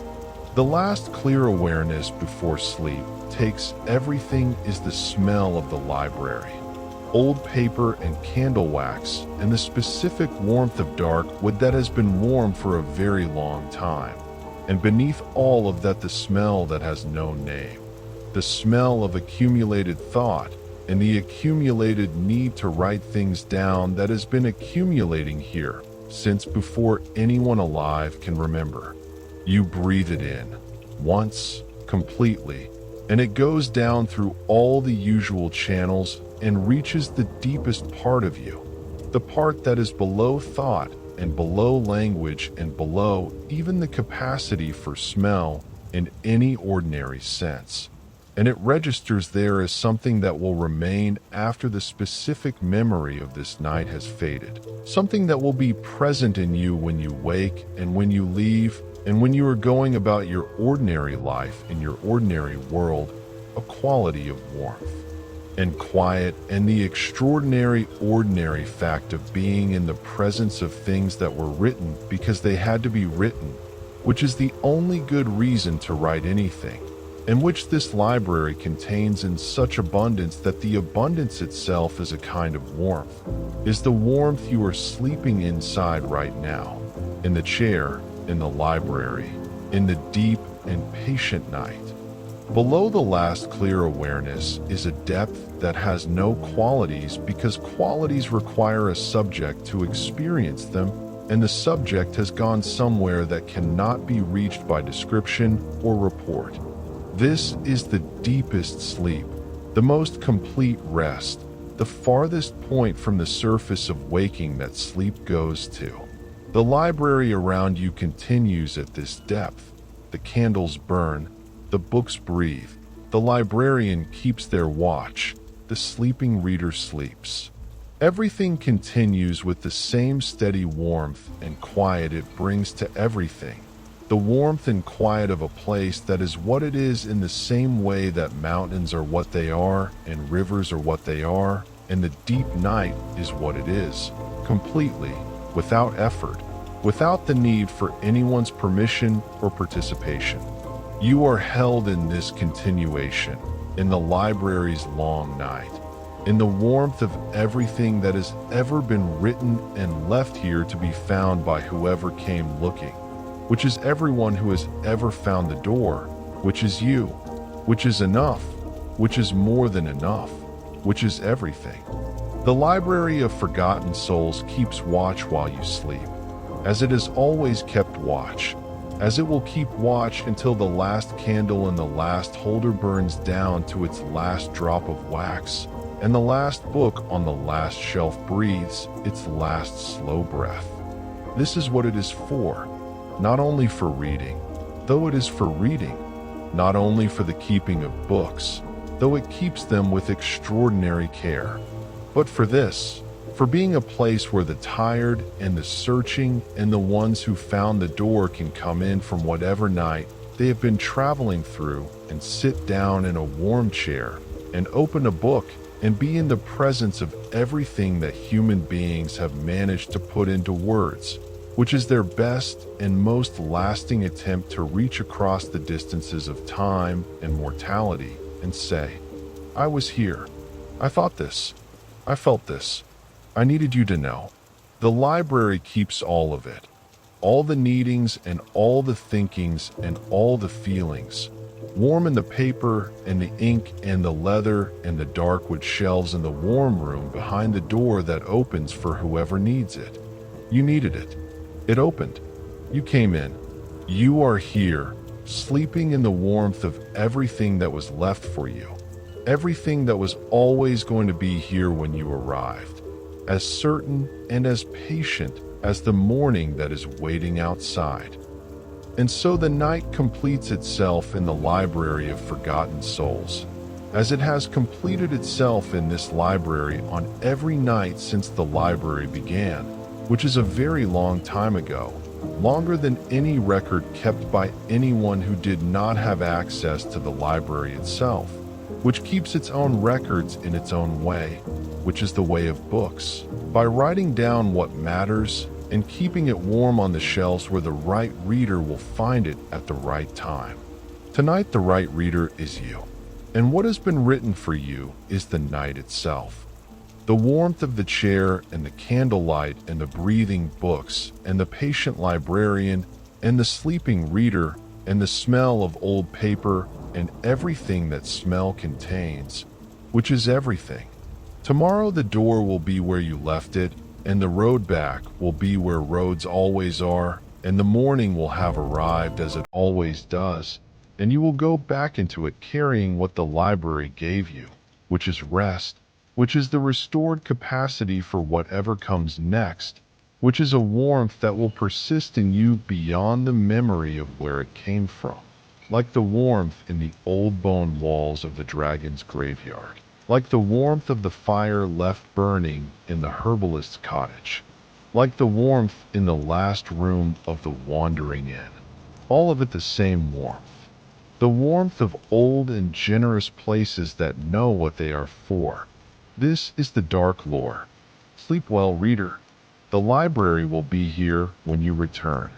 The last clear awareness before sleep takes everything is the smell of the library, old paper and candle wax, and the specific warmth of dark wood that has been warm for a very long time. And beneath all of that, the smell that has no name. The smell of accumulated thought and the accumulated need to write things down that has been accumulating here since before anyone alive can remember. You breathe it in, once, completely, and it goes down through all the usual channels and reaches the deepest part of you, the part that is below thought and below language and below even the capacity for smell in any ordinary sense. And it registers there as something that will remain after the specific memory of this night has faded. Something that will be present in you when you wake and when you leave and when you are going about your ordinary life in your ordinary world, a quality of warmth and quiet and the extraordinary ordinary fact of being in the presence of things that were written because they had to be written, which is the only good reason to write anything, and which this library contains in such abundance that the abundance itself is a kind of warmth, is the warmth you are sleeping inside right now, in the chair, in the library, in the deep and patient night. Below the last clear awareness is a depth that has no qualities because qualities require a subject to experience them, and the subject has gone somewhere that cannot be reached by description or report. This is the deepest sleep, the most complete rest, the farthest point from the surface of waking that sleep goes to. The library around you continues at this depth. The candles burn, the books breathe, the librarian keeps their watch, the sleeping reader sleeps. Everything continues with the same steady warmth and quiet it brings to everything. The warmth and quiet of a place that is what it is in the same way that mountains are what they are and rivers are what they are, and the deep night is what it is, completely, without effort, without the need for anyone's permission or participation. You are held in this continuation, in the library's long night, in the warmth of everything that has ever been written and left here to be found by whoever came looking, which is everyone who has ever found the door, which is you, which is enough, which is more than enough, which is everything. The library of forgotten souls keeps watch while you sleep, as it has always kept watch, as it will keep watch until the last candle in the last holder burns down to its last drop of wax, and the last book on the last shelf breathes its last slow breath. This is what it is for, not only for reading, though it is for reading, not only for the keeping of books, though it keeps them with extraordinary care, but for this, for being a place where the tired and the searching and the ones who found the door can come in from whatever night they have been traveling through and sit down in a warm chair and open a book and be in the presence of everything that human beings have managed to put into words, which is their best and most lasting attempt to reach across the distances of time and mortality and say, I was here, I thought this, I felt this, I needed you to know. The library keeps all of it, all the needings and all the thinkings and all the feelings, warm in the paper and the ink and the leather and the dark wood shelves in the warm room behind the door that opens for whoever needs it. You needed it. It opened. You came in. You are here, sleeping in the warmth of everything that was left for you, everything that was always going to be here when you arrived, as certain and as patient as the morning that is waiting outside. And so the night completes itself in the library of forgotten souls, as it has completed itself in this library on every night since the library began, which is a very long time ago, longer than any record kept by anyone who did not have access to the library itself, which keeps its own records in its own way, which is the way of books, by writing down what matters and keeping it warm on the shelves where the right reader will find it at the right time. Tonight the right reader is you, and what has been written for you is the night itself. The warmth of the chair and the candlelight and the breathing books and the patient librarian and the sleeping reader, and the smell of old paper, and everything that smell contains, which is everything. Tomorrow the door will be where you left it, and the road back will be where roads always are, and the morning will have arrived as it always does, and you will go back into it carrying what the library gave you, which is rest, which is the restored capacity for whatever comes next, which is a warmth that will persist in you beyond the memory of where it came from, like the warmth in the old bone walls of the dragon's graveyard, like the warmth of the fire left burning in the herbalist's cottage, like the warmth in the last room of the wandering inn. All of it the same warmth. The warmth of old and generous places that know what they are for. This is the dark lore. Sleep well, reader. The library will be here when you return.